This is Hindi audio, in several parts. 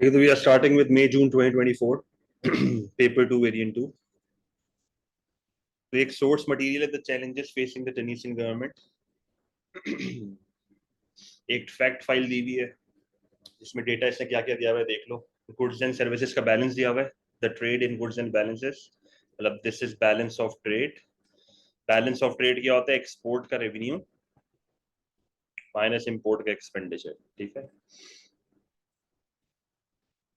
Okay, so we are starting with May June 2024 paper 2 variant 2. तो एक सोर्स मटेरियल है the challenges facing the Tunisian government. एक फैक्ट फाइल दी हुई है जिसमें डेटा इसने क्या क्या दिया हुआ है देख लो। गुड्स एंड सर्विसेज का बैलेंस दिया हुआ है, the trade in goods and balances, मतलब this is balance of trade. Balance of trade क्या होता है? एक्सपोर्ट का रेवेन्यू माइनस इंपोर्ट का एक्सपेंडिचर, ठीक है।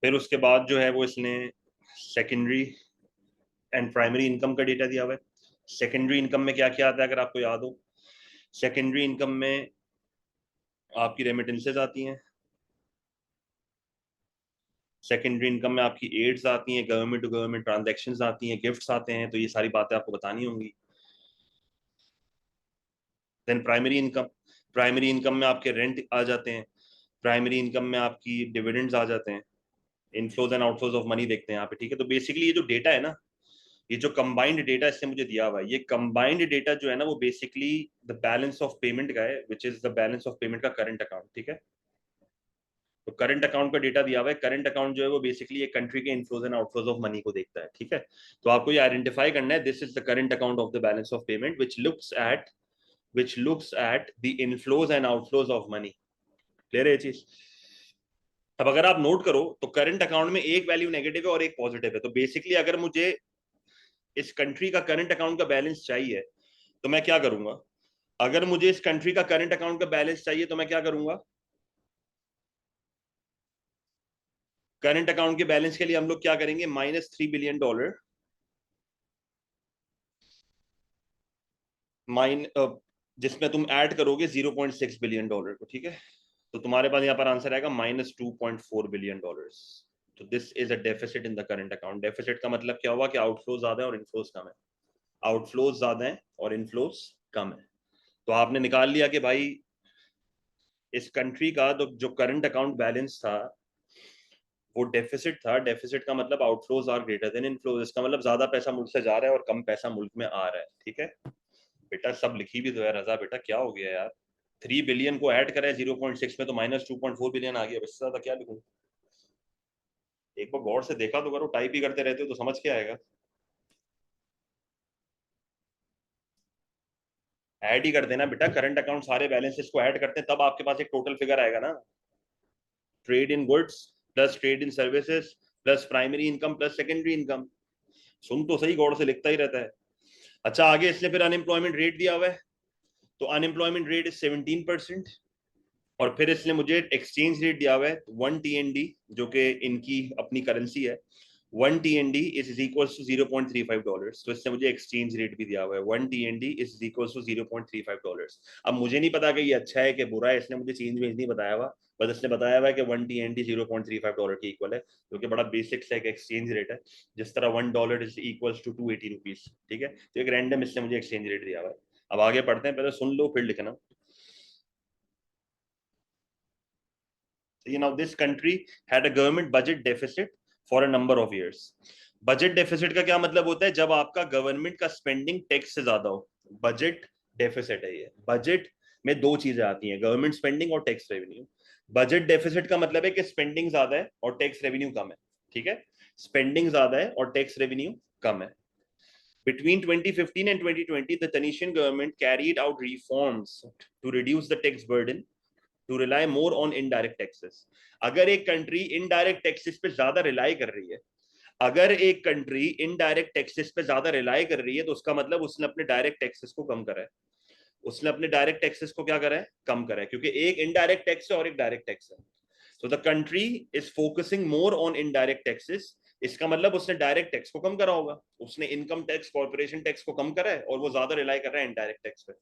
फिर उसके बाद जो है वो इसने सेकेंडरी एंड प्राइमरी इनकम का डेटा दिया हुआ है। सेकेंडरी इनकम में क्या क्या आता है अगर आपको याद हो? सेकेंडरी इनकम में आपकी रेमिटेंसेज आती हैं, सेकेंडरी इनकम में आपकी एड्स आती हैं, गवर्नमेंट टू गवर्नमेंट ट्रांजैक्शंस आती हैं, गिफ्ट्स आते हैं, तो ये सारी बातें आपको बतानी होंगी। देन प्राइमरी इनकम में आपके रेंट आ जाते हैं, प्राइमरी इनकम में आपकी डिविडेंड्स आ जाते हैं, inflows and outflows of money देखते हैं यहाँ पे, ठीक है। तो बेसिकली ये जो डेटा है ना, ये जो कंबाइंड डेटा इसने मुझे दिया हुआ है, ये कंबाइंड डेटा जो है ना वो basically the balance of payment का है, which is the balance of payment का करंट अकाउंट, ठीक है। तो करंट अकाउंट का डेटा दिया हुआ है। करंट अकाउंट जो है वो बेसिकली एक कंट्री के inflows and outflows of money को देखता है, ठीक है। तो आपको ये आइडेंटिफाई करना है, this is the current account of the balance of payment which looks at the inflows and outflows of money। Clear है ये चीज? अब अगर आप नोट करो तो करंट अकाउंट में एक वैल्यू नेगेटिव है और एक पॉजिटिव है। तो बेसिकली अगर मुझे इस कंट्री का करंट अकाउंट का बैलेंस चाहिए तो मैं क्या करूंगा? अगर मुझे इस कंट्री का करंट अकाउंट का बैलेंस चाहिए तो मैं क्या करूंगा? करंट अकाउंट के बैलेंस के लिए हम लोग क्या करेंगे? -$3 बिलियन माइन जिसमें तुम ऐड करोगे $0.6 बिलियन को, ठीक है। तो तुम्हारे पास यहाँ पर आंसर आएगा -$2.4 बिलियन। तो this is a deficit in the current account. Deficit का मतलब क्या हुआ कि आउटफ्लो ज्यादा है और इनफ्लोज कम है। आउटफ्लोज ज्यादा है और इनफ्लोज कम है। तो आपने निकाल लिया कि भाई इस कंट्री का तो जो करंट अकाउंट बैलेंस था वो डेफिसिट था। डेफिसिट का मतलब outflows are greater than inflows. इसका मतलब ज्यादा पैसा मुल्क से जा रहा है और कम पैसा मुल्क में आ रहा है, ठीक है। बेटा सब लिखी भी तो है रजा, बेटा क्या हो गया यार? 3 बिलियन को ऐड करें 0.6 में तो -$2.4 बिलियन आ गया। इससे ज्यादा क्या लिखूं? एक बार गौर से देखा तो करो, टाइप ही करते रहते हो तो समझ क्या आएगा? ऐड ही कर देना बेटा, करंट अकाउंट सारे बैलेंसेस को ऐड करते हैं तब आपके पास एक टोटल फिगर आएगा ना। Trade in goods plus trade in services plus primary income plus secondary income. सुन तो सही, गौर से लिखता ही रहता है। अच्छा आगे इसने फिर अनएम्प्लॉयमेंट रेट दिया हुआ है। तो अनएम्प्लॉयमेंट रेट इज 17%। और फिर इसने मुझे एक्सचेंज रेट दिया हुआ है 1 TND, जो कि इनकी अपनी करेंसी है। 1 TND इज इक्वल टू $0.35। तो इसने मुझे एक्सचेंज रेट भी दिया हुआ है, 1 TND इज इक्वल टू $0.35। अब मुझे नहीं पता कि ये अच्छा है कि बुरा है, इसने मुझे चेंज वेंज नहीं बताया हुआ, बस इसने बताया हुआ है कि 1 TND $0.35 के इक्वल है, जो कि बड़ा बेसिक सा एक एक्सचेंज रेट है। जिस तरह $1 इज इक्वल टू 280 रुपीज, ठीक है। तो एक रैंडम इसने मुझे एक्सचेंज रेट दिया हुआ है। अब आगे पढ़ते हैं, पहले सुन लो फिर लिखना। Now this country had a government budget deficit for a number of years। Budget deficit का क्या मतलब होता है? जब आपका गवर्नमेंट का स्पेंडिंग टैक्स से ज्यादा हो, बजट डेफिसिट है ये। बजट में दो चीजें आती हैं, गवर्नमेंट स्पेंडिंग और टैक्स रेवेन्यू। बजट डेफिसिट का मतलब है कि स्पेंडिंग ज्यादा है और टैक्स रेवेन्यू कम है, ठीक है। स्पेंडिंग ज्यादा है और टैक्स रेवेन्यू कम है। Between 2015 and 2020, the Tunisian government carried out reforms to reduce the tax burden to rely more on indirect taxes. अगर एक कंट्री इनडायरेक्ट टैक्सेस पे ज्यादा रिलाई कर रही है, अगर एक कंट्री इनडायरेक्ट टैक्सेस पे ज्यादा रिलाई कर रही है तो उसका मतलब उसने अपने डायरेक्ट टैक्सेस को कम करा है। उसने अपने डायरेक्ट टैक्सेस को क्या करा है? कम करा है, क्योंकि एक इनडायरेक्ट टैक्स है और एक डायरेक्ट टैक्स है। So the country is focusing more on indirect taxes. इसका मतलब उसने डायरेक्ट टैक्स को कम करा होगा, उसने इनकम टैक्स कॉर्पोरेशन टैक्स को कम करा है और वो ज्यादा रिलाई कर रहा है इनडायरेक्ट टैक्स पे।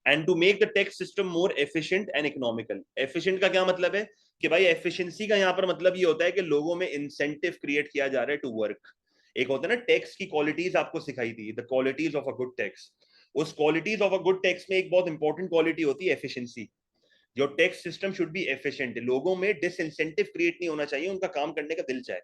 And to make the tax system more efficient and economical. Efficient का क्या मतलब है? कि भाई एफिशिएंसी का यहाँ पर मतलब ये होता है कि लोगों में इंसेंटिव क्रिएट किया जा रहा है टू वर्क। एक होता है ना टैक्स की क्वालिटीज, आपको सिखाई थी the qualities of a good tax. उस qualities of a good tax में एक बहुत इंपॉर्टेंट क्वालिटी होती है efficiency. Your tax system should be efficient. लोगों में डिसइंसेंटिव क्रिएट नहीं होना चाहिए, उनका काम करने का दिल चाहे।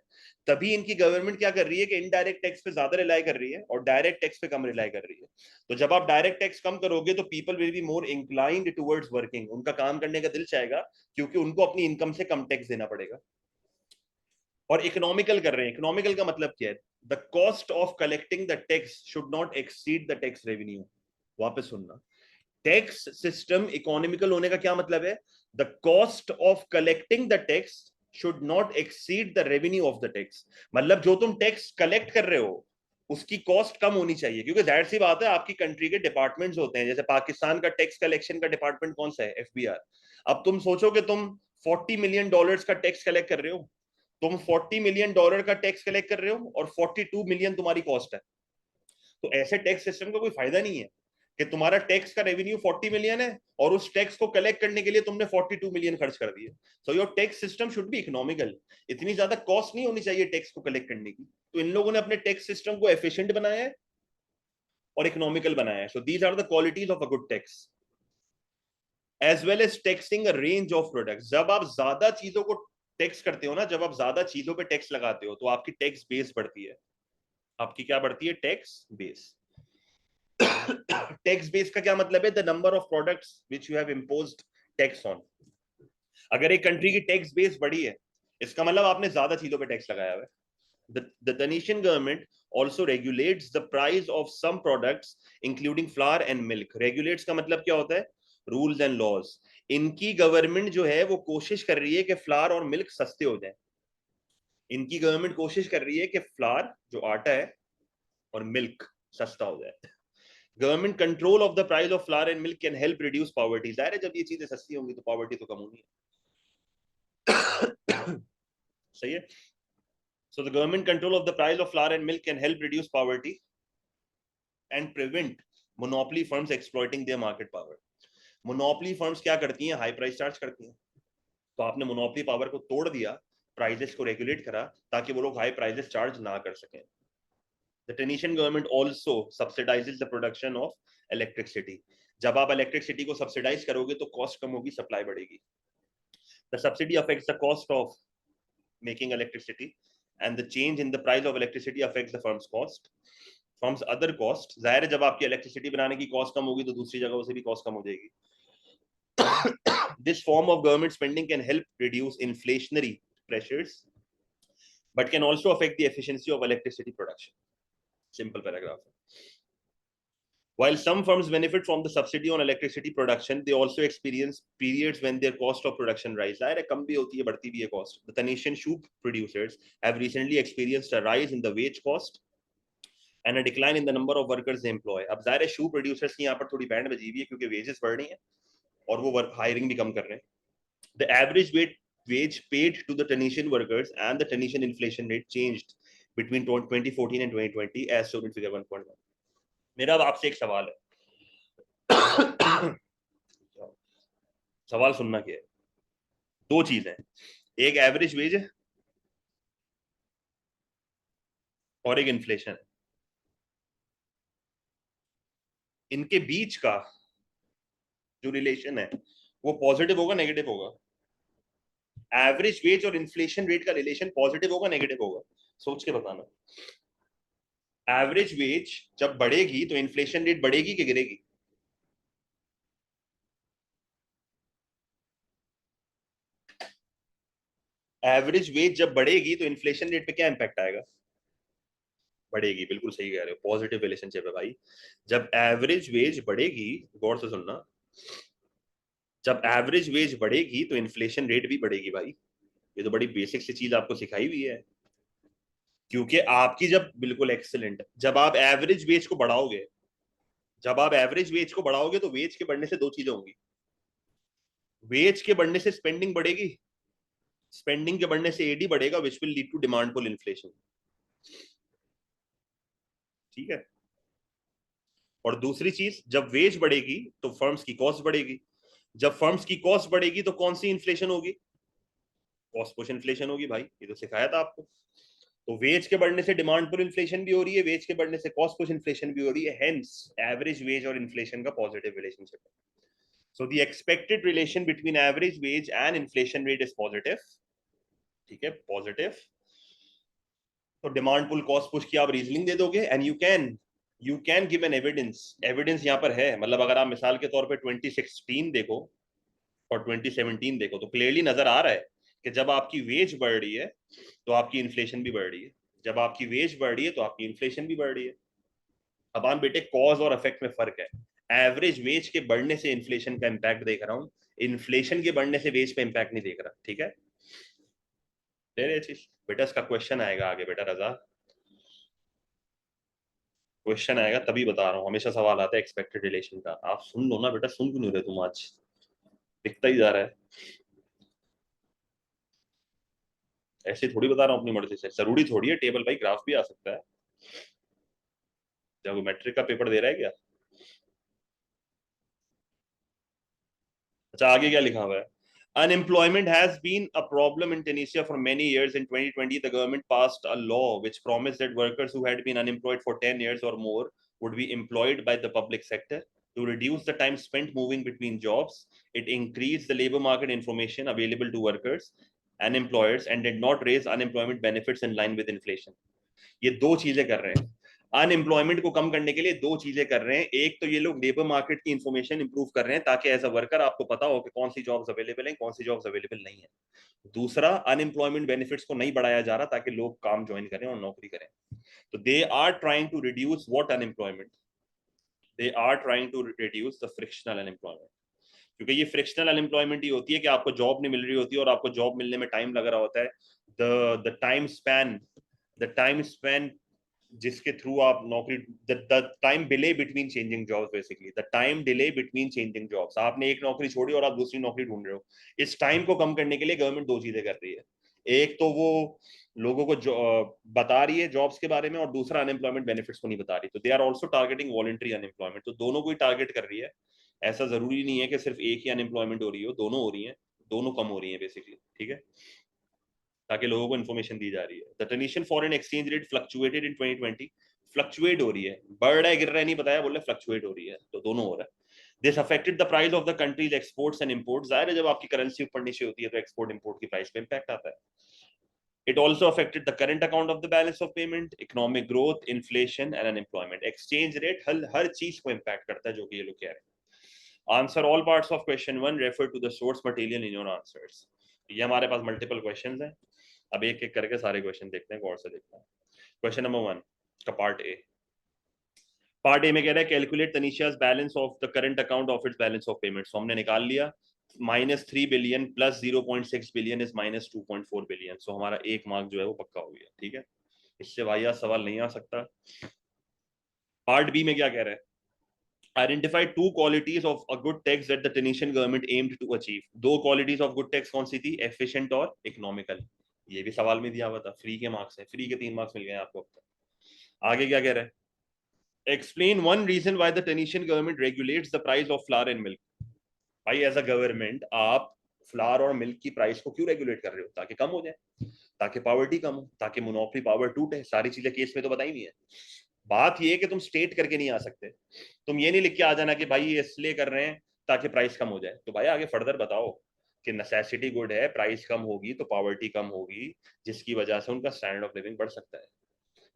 तभी इनकी गवर्नमेंट क्या कर रही है कि इनडायरेक्ट टैक्स पे ज्यादा रिलाई कर रही है और डायरेक्ट टैक्स पे कम रिलाई कर रही है। तो जब आप डायरेक्ट टैक्स कम करोगे तो people will be more inclined towards working. उनका काम करने का दिल चाहेगा क्योंकि उनको अपनी इनकम से कम टैक्स देना पड़ेगा। और इकोनॉमिकल कर रहे हैं। इकोनॉमिकल का मतलब क्या है? The cost of collecting the tax should not exceed the tax revenue. वापस सुनना, टैक्स सिस्टम इकोनॉमिकल होने का क्या मतलब है? The cost of collecting the tax should not exceed the revenue of the tax. मतलब जो तुम टैक्स कलेक्ट कर रहे हो उसकी कॉस्ट कम होनी चाहिए, क्योंकि जाहिर सी बात है आपकी कंट्री के डिपार्टमेंट्स होते हैं। जैसे पाकिस्तान का टैक्स कलेक्शन का डिपार्टमेंट कौन सा है? एफबीआर। अब तुम सोचो कि तुम $40 मिलियन का टैक्स कलेक्ट कर रहे हो, तुम $40 मिलियन का टैक्स कलेक्ट कर रहे हो और 42 मिलियन तुम्हारी कॉस्ट है। तो ऐसे टैक्स सिस्टम का कोई फायदा नहीं है कि तुम्हारा टैक्स का रेवेन्यू 40 मिलियन है और उस टैक्स को कलेक्ट करने के लिए तुमने 42 मिलियन खर्च कर दिए। So your tax system should B economical. इतनी ज्यादा कॉस्ट नहीं होनी चाहिए टैक्स को कलेक्ट करने की। तो इन लोगों ने अपने टैक्स सिस्टम को एफिशिएंट बनाया है और इकोनॉमिकल बनाया है। So these are the qualities of a good tax. As well as taxing a range of products. जब आप ज्यादा चीजों को टैक्स करते हो ना, जब आप ज्यादा चीजों पे टैक्स लगाते हो तो आपकी टैक्स बेस बढ़ती है। आपकी क्या बढ़ती है? Tax base. टैक्स बेस का क्या मतलब है? The number of products which you have imposed tax on. अगर एक कंट्री की टैक्स बेस बढ़ी है, इसका मतलब आपने ज्यादा चीजों पे टैक्स लगाया हुआ है। The Tunisian government also regulates the price of some products including flour and milk. Regulates का मतलब क्या होता है? Rules and laws. इनकी गवर्नमेंट जो है वो कोशिश कर रही है कि फ्लावर और मिल्क सस्ते हो जाए। इनकी गवर्नमेंट कोशिश कर रही है कि फ्लावर जो आटा है और मिल्क सस्ता हो जाए। Government control of the price of flour and milk can help reduce poverty. जाहिर है जब ये चीजें सस्ती होंगी तो पॉवर्टी तो कम होनी है। सही है। So the government control of the price of flour and milk can help reduce poverty and prevent monopoly firms exploiting their market power. Monopoly firms क्या करती हैं? हाई प्राइस चार्ज करती हैं। तो आपने मोनोपोली पावर को तोड़ दिया, प्राइसेस को रेगुलेट करा ताकि वो लोग हाई प्राइसेस चार्ज ना कर सकें। The Tunisian government also subsidizes the production of electricity. जब आप इलेक्ट्रिसिटी को सब्सिडाइज करोगे तो कॉस्ट कम होगी, सप्लाई बढ़ेगी। The subsidy affects the cost of making electricity and the change in the price of electricity affects the firm's cost. Firm's other cost, जाहिर है जब आपकी इलेक्ट्रिसिटी बनाने की कॉस्ट कम होगी तो दूसरी जगहों से भी कॉस्ट कम हो जाएगी। This form of government spending can help reduce inflationary pressures but can also affect the efficiency of electricity production. Simple paragraph. While some firms benefit from the subsidy on electricity production, they also experience periods when their cost of production rise. जाहिर है कम भी होती है, बढ़ती भी है cost. The Tunisian shoe producers have recently experienced a rise in the wage cost and a decline in the number of workers they employ. अब जाहिर है shoe producers की यहाँ पर थोड़ी बैंड बजी हुई है क्योंकि wages बढ़ रही हैं और वो hiring भी कम कर रहे हैं. The average wage paid to the Tunisian workers and the Tunisian inflation rate changed between 2014 and 2020 as shown in figure 1.1. मेरा अब आपसे एक सवाल है। सवाल सुनना क्या है? दो चीज है, एक एवरेज वेज है और एक इन्फ्लेशन है। इनके बीच का जो रिलेशन है वो पॉजिटिव होगा नेगेटिव होगा? एवरेज वेज और इन्फ्लेशन रेट का रिलेशन पॉजिटिव होगा नेगेटिव होगा? सोच के बताना। एवरेज वेज जब बढ़ेगी तो इन्फ्लेशन रेट बढ़ेगी कि गिरेगी? एवरेज वेज जब बढ़ेगी तो इन्फ्लेशन रेट पे क्या इंपैक्ट आएगा? बढ़ेगी। बिल्कुल सही कह रहे हो, पॉजिटिव रिलेशनशिप है भाई। जब एवरेज वेज बढ़ेगी, गौर से सुनना, जब एवरेज वेज बढ़ेगी तो इन्फ्लेशन रेट भी बढ़ेगी भाई। ये तो बड़ी बेसिक सी चीज आपको सिखाई हुई है। क्योंकि आपकी जब, बिल्कुल एक्सीलेंट, जब आप एवरेज वेज को बढ़ाओगे, जब आप एवरेज वेज को बढ़ाओगे तो वेज के बढ़ने से दो चीजें होंगी। वेज के बढ़ने से स्पेंडिंग बढ़ेगी, स्पेंडिंग के बढ़ने से एडी बढ़ेगा, which will lead to demand pull inflation. ठीक है। और दूसरी चीज, जब वेज बढ़ेगी तो फर्म्स की कॉस्ट बढ़ेगी। जब फर्म्स की कॉस्ट बढ़ेगी तो कौन सी इन्फ्लेशन होगी? कॉस्ट पुश इन्फ्लेशन होगी भाई, ये तो सिखाया था आपको। तो वेज के बढ़ने से डिमांड पुल इन्फ्लेशन भी हो रही है, वेज के बढ़ने से कॉस्ट पुश इन्फ्लेशन भी हो रही है, हेंस एवरेज वेज और इन्फ्लेशन का पॉजिटिव रिलेशनशिप है। So the expected relation between average wage and inflation rate is positive. ठीक है, पॉजिटिव। तो डिमांड पुल कॉस्ट पुश की आप रीजनिंग दे दोगे and you can give an evidence. Evidence यहाँ पर है, मतलब अगर आप मिसाल के तौर पे 2016 देखो और 2017 देखो तो क्लियरली नजर आ रहा है कि जब आपकी वेज बढ़ रही है तो आपकी इन्फ्लेशन भी बढ़ रही है। जब आपकी वेज बढ़ रही है तो आपकी इन्फ्लेशन भी बढ़ रही है। अब हम बेटे कॉज और इफेक्ट में फर्क है। एवरेज वेज के बढ़ने से इन्फ्लेशन का इम्पैक्ट देख रहा हूँ, इन्फ्लेशन के बढ़ने से वेज पे इम्पैक्ट नहीं देख रहा। ठीक है, चीज बेटा इसका क्वेश्चन आएगा आगे बेटा रजा, क्वेश्चन आएगा तभी बता रहा हूँ, हमेशा सवाल आता है एक्सपेक्टेड रिलेशन का। आप सुन लो ना बेटा, सुन क्यों नहीं रहे तुम आज, दिखता ही जा रहा है। ऐसे थोड़ी बता रहा हूँ अपनी मर्जी से, जरूरी थोड़ी है टेबल भाई, ग्राफ भी आ सकता है। जब मैट्रिक का पेपर दे रहा है क्या? अच्छा आगे क्या लिखा हुआ है? Unemployment has been a problem in Tunisia for many years. In 2020, the government passed a law which promised that workers who had been unemployed for 10 years or more would be employed by the public sector. To reduce the time spent moving between jobs, it increased the labor market information available to workers and employers and did not raise unemployment benefits in line with inflation. ये दो चीजें कर रहे हैं, अनएम्प्लॉयमेंट को कम करने के लिए दो चीजें कर रहे हैं। एक तो ये लोग लेबर मार्केट की इंफॉर्मेशन इंप्रूव कर रहे हैं ताकि एज अ वर्कर आपको पता हो कि कौन सी जॉब्स अवेलेबल हैं, कौन सी जॉब्स अवेलेबल नहीं है। दूसरा, अनएम्प्लॉयमेंट बेनिफिट्स को नहीं बढ़ाया जा रहा ताकि लोग काम ज्वाइन करें और नौकरी करें। तो they are trying to reduce what unemployment, they are trying to reduce the frictional unemployment. क्योंकि ये फ्रिक्शनल अनएम्प्लॉयमेंट ही होती है कि आपको जॉब नहीं मिल रही होती और आपको जॉब मिलने में टाइम लग रहा होता है। द टाइम स्पैन जिसके थ्रू आप नौकरी, the time delay between changing jobs, basically the time delay between changing jobs. आपने एक नौकरी छोड़ी और आप दूसरी नौकरी ढूंढ रहे हो, इस टाइम को कम करने के लिए गवर्नमेंट दो चीजें कर रही है। एक तो वो लोगों को बता रही है जॉब्स के बारे में, और दूसरा अनएम्प्लॉयमेंट बेनिफिट्स को नहीं बता रही। तो they are also targeting voluntary unemployment, तो दोनों को ही टारगेट कर रही है। ऐसा जरूरी नहीं है कि सिर्फ एक ही अनएम्प्लॉयमेंट हो रही हो, दोनों हो रही है, दोनों कम हो रही है बेसिकली। ठीक है, ताकि लोगों को इन्फॉर्मेशन दी जा रही है। The Tunisian foreign exchange rate fluctuated in 2020, fluctuate हो रही है, बढ़ रहा है गिर रहा है नहीं बताया, बोले फ्लक्चुएट हो रही है, तो दोनों हो रहा है। This affected the price of the countries exports and imports. जाहिर है जब आपकी करेंसी ऊपर नीचे होती है तो एक्सपोर्ट इंपोर्ट की प्राइस पे इंपैक्ट आता है। It also affected the current account of the balance of payment, economic growth, inflation and unemployment. Exchange rate हर चीज को इम्पैक्ट करता है जो कि ये लोग कह रहे हैं। Answer all parts of question 1, refer to the source material in your answers. ये हमारे पास मल्टीपल क्वेश्चंस हैं, अब एक एक करके सारे क्वेश्चन देखते हैं, गौर से देखते हैं। क्वेश्चन नंबर 1 का पार्ट ए। पार्ट ए में कह रहा है calculate Tunisia's balance of the current account of its balance of payments. हमने निकाल लिया, -3 billion plus 0.6 billion is -2.4 billion. So हमारा एक मार्क जो है वो पक्का हो गया। ठीक है, इससे वाहियात सवाल नहीं आ सकता। पार्ट बी में क्या कह रहा है? Identify two qualities of a good tax that the Tunisian government aimed to achieve. दो क्वालिटीज ऑफ गुड टैक्स कौन सी थी? एफिशिएंट और इकोनॉमिकल। ये भी सवाल में दिया हुआ था, फ्री के मार्क्स है, फ्री के 3 मार्क्स मिल गए आपको अब तक। आगे क्या कह रहा है? Explain one reason why the Tunisian government regulates the price of flour and milk. भाई एज अ गवर्नमेंट आप फ्लावर और मिल्क की प्राइस को क्यों रेगुलेट कर रहे हो? ताकि कम हो जाए, ताकि पॉवर्टी कम हो, ताकि मोनोपोली पावर टूटे। सारी चीजें केस में तो बताई नहीं है। बात ये है कि तुम स्टेट करके नहीं आ सकते, तुम ये नहीं लिख के आ जाना कि भाई ये इसलिए कर रहे हैं ताकि प्राइस कम हो जाए। तो भाई आगे फर्दर बताओ कि नेसेसिटी गुड है, प्राइस कम होगी तो पॉवर्टी कम होगी, जिसकी वजह से उनका स्टैंडर्ड ऑफ लिविंग बढ़ सकता है।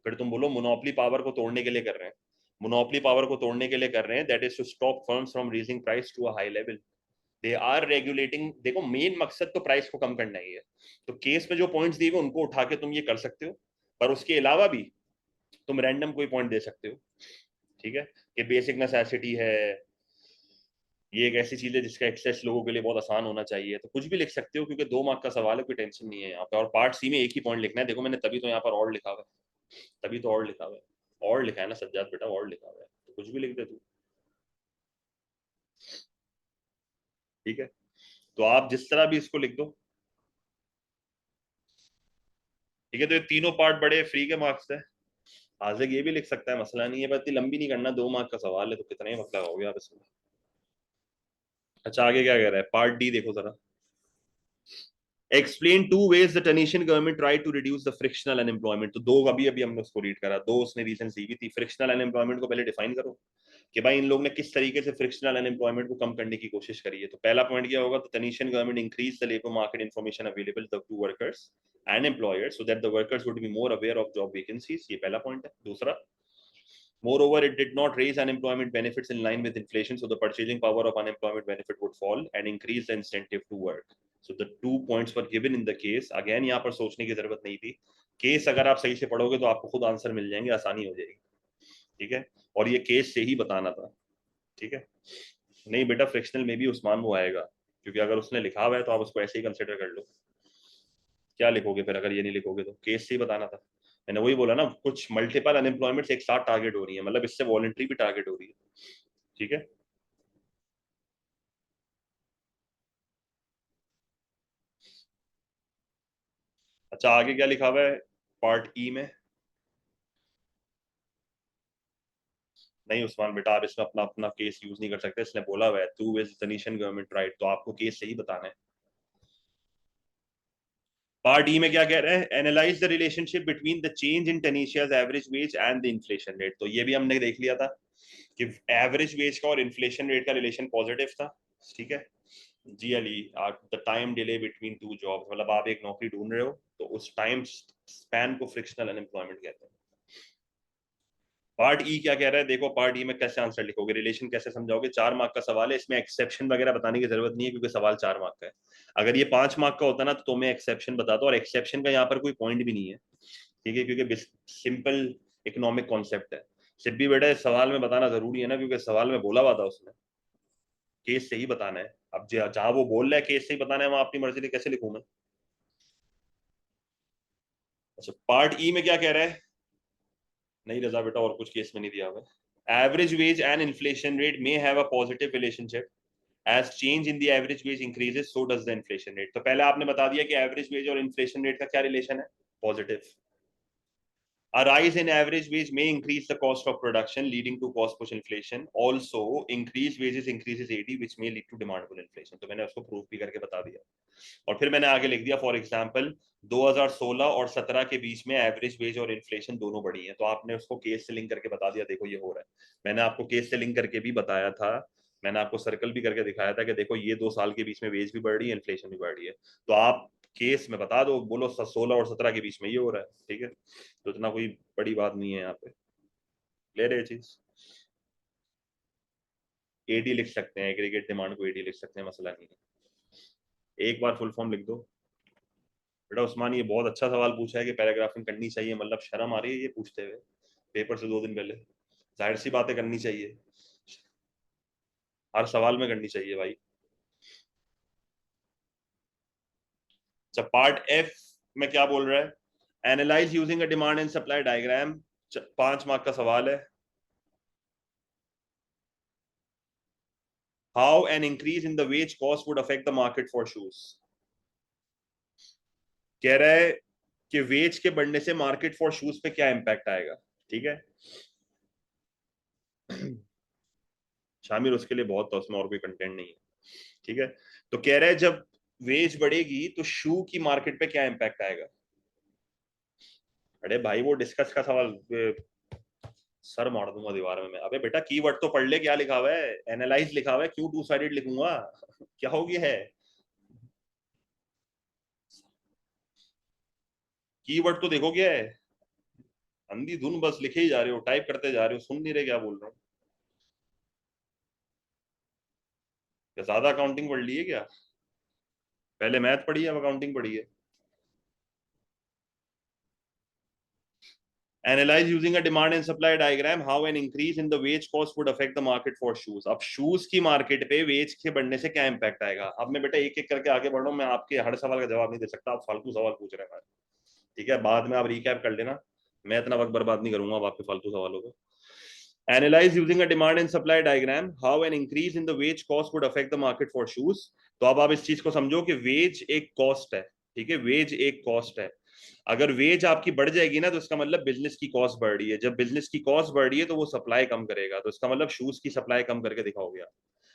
फिर तुम बोलो मोनोपोली पावर को तोड़ने के लिए कर रहे हैं, मोनोपोली पावर को तोड़ने के लिए कर रहे हैं, that is to stop firms from raising price to a high level. They are regulating. देखो मेन मकसद तो प्राइस को कम करना ही है। तो केस में जो पॉइंट्स दिए हुए उनको उठा के तुम ये कर सकते हो, पर उसके अलावा भी तुम रैंडम कोई पॉइंट दे सकते हो। ठीक है, कि बेसिक नेसेसिटी है, ये एक ऐसी चीज है जिसका एक्सेस लोगों के लिए बहुत आसान होना चाहिए, तो कुछ भी लिख सकते हो क्योंकि 2 मार्क का सवाल है, कोई टेंशन नहीं है यहाँ पे। और पार्ट सी में एक ही पॉइंट लिखना है। देखो मैंने तभी तो यहाँ पर और लिखा हुआ है, तभी तो और लिखा हुआ है, और लिखा है ना सज्जाद बेटा, और लिखा हुआ है, तो कुछ भी लिख दे तू। ठीक है, तो आप जिस तरह भी इसको लिख दो। ठीक है, तो ये तीनों पार्ट बड़े फ्री के मार्क्स है। हाजिर ये भी लिख सकता है, मसला नहीं है, पर इतनी लंबी नहीं करना, 2 मार्क का सवाल है तो कितना ही वक्त लगाओगे आप इसमें। अच्छा आगे क्या कह रहा है? पार्ट डी देखो जरा। Explain two ways the Tunisian government try to reduce the frictional unemployment. तो दो अभी अभी हमने उसको रीड करा, दो उसने रीजन दी हुई थी। फ्रिक्शनल अनएम्प्लॉयमेंट को पहले डिफाइन करो कि भाई इन लोग ने किस तरीके से फ्रिक्शनल अनएम्प्लॉयमेंट को कम करने की कोशिश करी है। तो पहला पॉइंट क्या होगा? तो Tunisian government increase the labour market information available to workers and employers so that the workers would be more aware of job vacancies. ये पहला पॉइंट है। दूसरा, moreover it did not raise unemployment benefits in line with inflation, so the purchasing power of unemployment benefit would fall and increase the incentive to work. So the 2 points were given in the case. Again यहाँ पर सोचने की जरूरत नहीं थी, केस अगर आप सही से पढ़ोगे तो आपको खुद आंसर मिल जाएंगे, आसानी हो जाएगी। ठीक है, और ये केस से ही बताना था। ठीक है, नहीं बेटा फ्रिक्शनल में भी उस्मान वो आएगा, क्योंकि अगर उसने लिखा हुआ है तो आप उसको ऐसे ही कंसिडर कर लो। क्या लिखोगे फिर अगर ये नहीं लिखोगे, तो केस से ही बताना था। मैंने वही बोला ना, कुछ मल्टीपल अनएम्प्लॉयमेंट एक साथ टारगेट हो रही है, मतलब इससे वॉलंटरी भी टारगेट हो रही है। ठीक है, अच्छा आगे क्या लिखा हुआ है पार्ट ई में? नहीं उस्मान बेटा, आप इसमें अपना अपना केस यूज नहीं कर सकते, इसने बोला हुआ है टू इज तनीशन गवर्नमेंट राइट, तो आपको केस से ही बताना है। पार्ट ई में क्या कह रहे हैं? Analyse the relationship between the change in Tunisia's average wage and the inflation rate. तो ये भी हमने देख लिया था कि एवरेज वेज का और इन्फ्लेशन रेट का रिलेशन पॉजिटिव था। ठीक है, जी Ali, the time delay between two jobs, मतलब आप एक नौकरी ढूंढ रहे हो तो उस टाइम स्पैन को फ्रिक्शनल अनएम्प्लॉयमेंट कहते हैं। पार्ट ई क्या कह रहा है? देखो पार्ट ई में कैसे आंसर लिखोगे, रिलेशन कैसे समझाओगे? 4 मार्क का सवाल है, इसमें एक्सेप्शन वगैरह बताने की जरूरत नहीं है क्योंकि सवाल 4 मार्क का है। अगर ये 5 मार्क का होता ना तो मैं एक्सेप्शन बताता, और एक्सेप्शन का यहाँ पर कोई पॉइंट भी नहीं है। ठीक है, क्योंकि सिंपल इकोनॉमिक कॉन्सेप्ट है। सिर्फ भी बेटा इस सवाल में बताना जरूरी है ना, क्योंकि सवाल में बोला हुआ था उसने केस से ही बताना है। अब जहां वो बोल रहा है केस से ही बताना है, वहां अपनी मर्जी से कैसे लिखूं मैं? अच्छा पार्ट ई में क्या कह रहा है? नहीं रजा बेटा, और कुछ केस में नहीं दिया हुआ है। Average wage and inflation rate may have a positive relationship, as change in the average wage increases so does the inflation rate. तो पहले आपने बता दिया कि एवरेज वेज और इन्फ्लेशन रेट का क्या रिलेशन है? Positive. A rise in average wage may increase the cost of production, leading to cost push inflation. Also, increased wages increases AD, which may lead to demand pull inflation. तो मैंने उसको प्रूफ भी करके बता दिया। और फिर मैंने आगे लिख दिया फॉर एग्जांपल 2016 और 17 के बीच में एवरेज वेज और इन्फ्लेशन दोनों बढ़ी है, तो आपने उसको केस से लिंक करके बता दिया, देखो ये हो रहा है। मैंने आपको केस से लिंक करके भी बताया था, मैंने आपको सर्कल भी करके दिखाया था कि देखो ये 2 साल के बीच में वेज भी बढ़ रही है, इन्फ्लेशन भी बढ़ रही है। तो आप केस में बता दो, बोलो 16 और 17 के बीच में ये हो रहा है। ठीक है, तो इतना कोई बड़ी बात नहीं है यहाँ पे, ले रहे चीज। एडी लिख सकते हैं, एग्रीगेट डिमांड को एडी लिख सकते हैं, मसला नहीं है। एक बार फुल फॉर्म लिख दो बेटा। उस्मान ये बहुत अच्छा सवाल पूछा है कि पैराग्राफिंग करनी चाहिए, मतलब शर्म आ रही है ये पूछते हुए पेपर से 2 दिन पहले। जाहिर सी बातें करनी चाहिए, हर सवाल में करनी चाहिए भाई। अच्छा पार्ट एफ में क्या बोल रहा है? Analyse using a demand and supply diagram. 5 mark का सवाल है। How an increase in the ways cost would affect the market for shoes. कह रहा है कि वेज के बढ़ने से मार्केट फॉर शूज पे क्या इंपैक्ट आएगा। ठीक है, शामिर उसके लिए बहुत था, उसमें और कोई कंटेंट नहीं है। ठीक है, तो कह रहा है जब वेज बढ़ेगी तो शू की मार्केट पे क्या इंपैक्ट आएगा? अरे भाई वो डिस्कस का सवाल, सर मार दूंगा दीवार में मैं। अबे बेटा कीवर्ड तो पढ़ ले, क्या लिखा हुआ है? एनालाइज लिखा हुआ है, क्यों टू साइडेड लिखूंगा? क्या हो गया है? कीवर्ड तो देखो क्या है, अंधी धुन बस लिखे ही जा रहे हो, टाइप करते जा रहे हो, सुन नहीं रहे क्या बोल रहा हूँ? क्या ज्यादा अकाउंटिंग पढ़ ली है क्या? पहले मैथ पढ़ी है, अब अकाउंटिंग पढ़ी है। Analyze using a demand and supply diagram how an increase in the wage cost would affect the market for shoes। अब शूज की मार्केट पे वेज के बढ़ने से क्या इंपैक्ट आएगा? अब मैं बेटा एक एक करके आगे बढ़ रहा हूँ, मैं आपके हर सवाल का जवाब नहीं दे सकता, आप फालतू सवाल पूछ रहे हैं। ठीक है, बाद में आप रिकैप कर लेना, मैं इतना वक्त बर्बाद नहीं करूंगा अब आपके फालतू सवालों को। Analyze using a demand and supply diagram how an increase in the wage cost would affect the market for shoes। तो अब आप इस चीज को समझो कि वेज एक कॉस्ट है। ठीक है, वेज एक कॉस्ट है। अगर वेज आपकी बढ़ जाएगी ना तो इसका मतलब बिजनेस की कॉस्ट बढ़ रही है, जब बिजनेस की कॉस्ट बढ़ रही है तो वो सप्लाई कम करेगा, तो इसका मतलब शूज की सप्लाई कम करके दिखाओगे आप।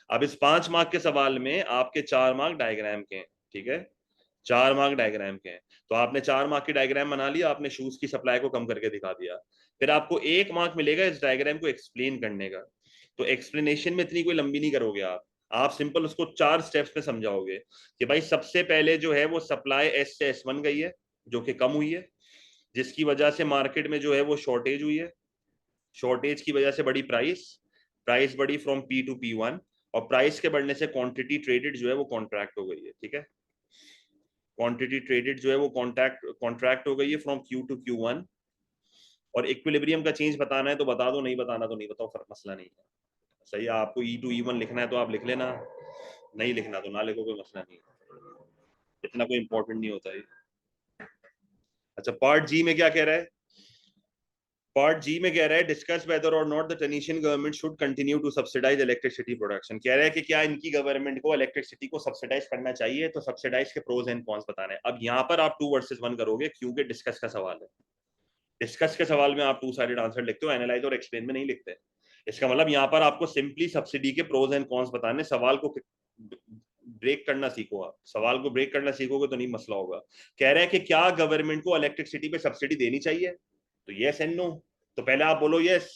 अब इस 5 मार्क के सवाल में आपके 4 मार्क डायग्राम के हैं। ठीक है, 4 मार्क डायग्राम के हैं, तो आपने 4 मार्क की डायग्राम बना लिया, आपने शूज की सप्लाई को कम करके दिखा दिया। फिर आपको 1 मार्क मिलेगा इस डायग्राम को एक्सप्लेन करने का। तो एक्सप्लेनेशन में इतनी कोई लंबी नहीं करोगे आप सिंपल उसको 4 स्टेप्स में समझाओगे कि भाई सबसे पहले जो है वो सप्लाई एस से S1 गई है, जो कि कम हुई है, जिसकी वजह से मार्केट में जो है वो शॉर्टेज हुई है। शॉर्टेज की वजह से बढ़ी प्राइस, प्राइस बढ़ी फ्रॉम P टू P1, और प्राइस के बढ़ने से क्वांटिटी ट्रेडेड जो है वो कॉन्ट्रैक्ट हो गई है। ठीक है, क्वांटिटी ट्रेडेड जो है वो कॉन्ट्रैक्ट हो गई है फ्रॉम Q to Q1, और इक्विलिब्रियम का चेंज बताना है तो बता दो, नहीं बताना तो नहीं बताओ, फर्क मसला नहीं है। सही है, आपको E to E1 लिखना है तो आप लिख लेना, नहीं लिखना तो ना लिखो, कोई मसला नहीं है, इतना कोई इंपॉर्टेंट नहीं होता है। अच्छा, पार्ट जी में क्या कह रहा है? पार्ट जी में कह रहा है discuss whether or not the Tunisian government should continue to subsidise electricity production. कह रहा है कि क्या इनकी गवर्नमेंट को इलेक्ट्रिसिटी को सब्सिडाइज करना चाहिए, तो सब्सिडाइज के प्रोज एंड कॉन्स बताने हैं। अब यहाँ पर आप 2 वर्सेस 1 करोगे क्योंकि डिस्कस का सवाल है। डिस्कस के सवाल में आप 2 साइडेड आंसर लिखते हो, एनालाइज और एक्सप्लेन में नहीं लिखते। इसका मतलब यहाँ पर आपको सिंपली सब्सिडी के प्रोज एंड कॉन्स बताने, सवाल को ब्रेक करना सीखो। आप सवाल को ब्रेक करना सीखोगे तो नहीं मसला होगा। कह रहे हैं कि क्या गवर्नमेंट को इलेक्ट्रिसिटी पे सब्सिडी देनी चाहिए, तो यस एंड नो। तो पहले आप बोलो यस।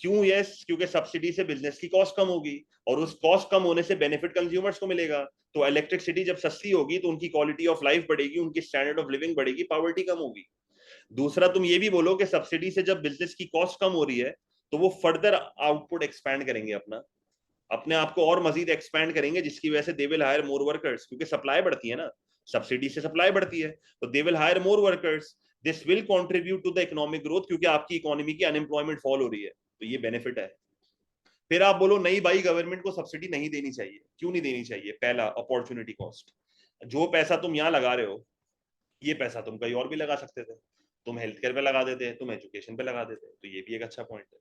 क्यों यस? क्योंकि सब्सिडी से बिजनेस की कॉस्ट कम होगी, और उस कॉस्ट कम होने से बेनिफिट कंज्यूमर्स को मिलेगा। तो इलेक्ट्रिसिटी जब सस्ती होगी तो उनकी क्वालिटी ऑफ लाइफ बढ़ेगी, उनकी स्टैंडर्ड ऑफ लिविंग बढ़ेगी, पॉवर्टी कम होगी। दूसरा, तुम ये भी बोलो कि सब्सिडी से जब बिजनेस की कॉस्ट कम हो रही है तो वो फर्दर आउटपुट एक्सपैंड करेंगे, अपने आप को और मजीद एक्सपैंड करेंगे, जिसकी वजह से they will hire more workers, क्योंकि सप्लाई बढ़ती है ना, सब्सिडी से सप्लाई बढ़ती है, तो they will hire more workers. This will contribute to the economic growth, क्योंकि आपकी इकोनॉमी की अनएम्प्लॉयमेंट फॉल हो रही है, तो ये बेनिफिट है। फिर आप बोलो नहीं भाई, गवर्नमेंट को सब्सिडी नहीं देनी चाहिए। क्यों नहीं देनी चाहिए? पहला, अपॉर्चुनिटी कॉस्ट। जो पैसा तुम यहाँ लगा रहे हो, ये पैसा तुम कहीं और भी लगा सकते थे। तुम हेल्थ केयर पे लगा देते, तुम एजुकेशन पे लगा देते, तो ये भी एक अच्छा पॉइंट है।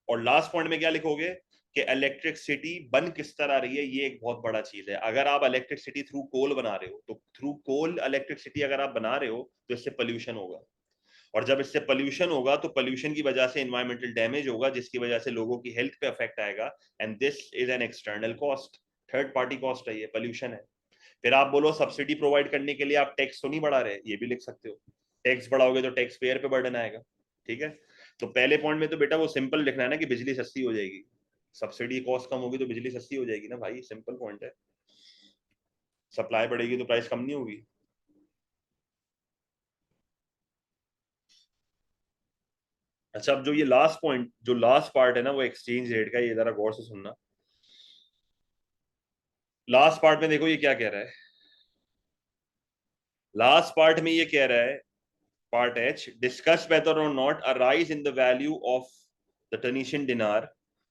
और लास्ट पॉइंट में क्या लिखोगे कि इलेक्ट्रिसिटी बन किस तरह रही है, ये एक बहुत बड़ा चीज है। अगर आप इलेक्ट्रिसिटी थ्रू कोल बना रहे हो, तो थ्रू कोल इलेक्ट्रिसिटी अगर आप बना रहे हो तो इससे पोल्यूशन होगा, और जब इससे पोल्यूशन होगा तो पोल्यूशन की वजह से एनवायरमेंटल डैमेज होगा, जिसकी वजह से लोगों की हेल्थ पे अफेक्ट आएगा, and this is an external cost, third party cost है, ये पोल्यूशन है। फिर आप बोलो सब्सिडी प्रोवाइड करने के लिए आप टैक्स तो नहीं बढ़ा रहे, ये भी लिख सकते हो। टैक्स बढ़ाओगे तो टैक्स पेयर पे बर्डन आएगा। ठीक है, तो पहले पॉइंट में तो बेटा वो सिंपल लिखना है ना कि बिजली सस्ती हो जाएगी, सब्सिडी कॉस्ट कम होगी तो बिजली सस्ती हो जाएगी ना भाई, सिंपल पॉइंट है। सप्लाई बढ़ेगी तो प्राइस कम नहीं होगी। अच्छा, अब जो ये लास्ट पॉइंट, जो लास्ट पार्ट है ना, वो एक्सचेंज रेट का, ये जरा गौर से सुनना। लास्ट पार्ट में देखो ये क्या कह रहा है। लास्ट पार्ट में ये कह रहा है, part H, discuss whether or not a rise in the value of the Tunisian dinar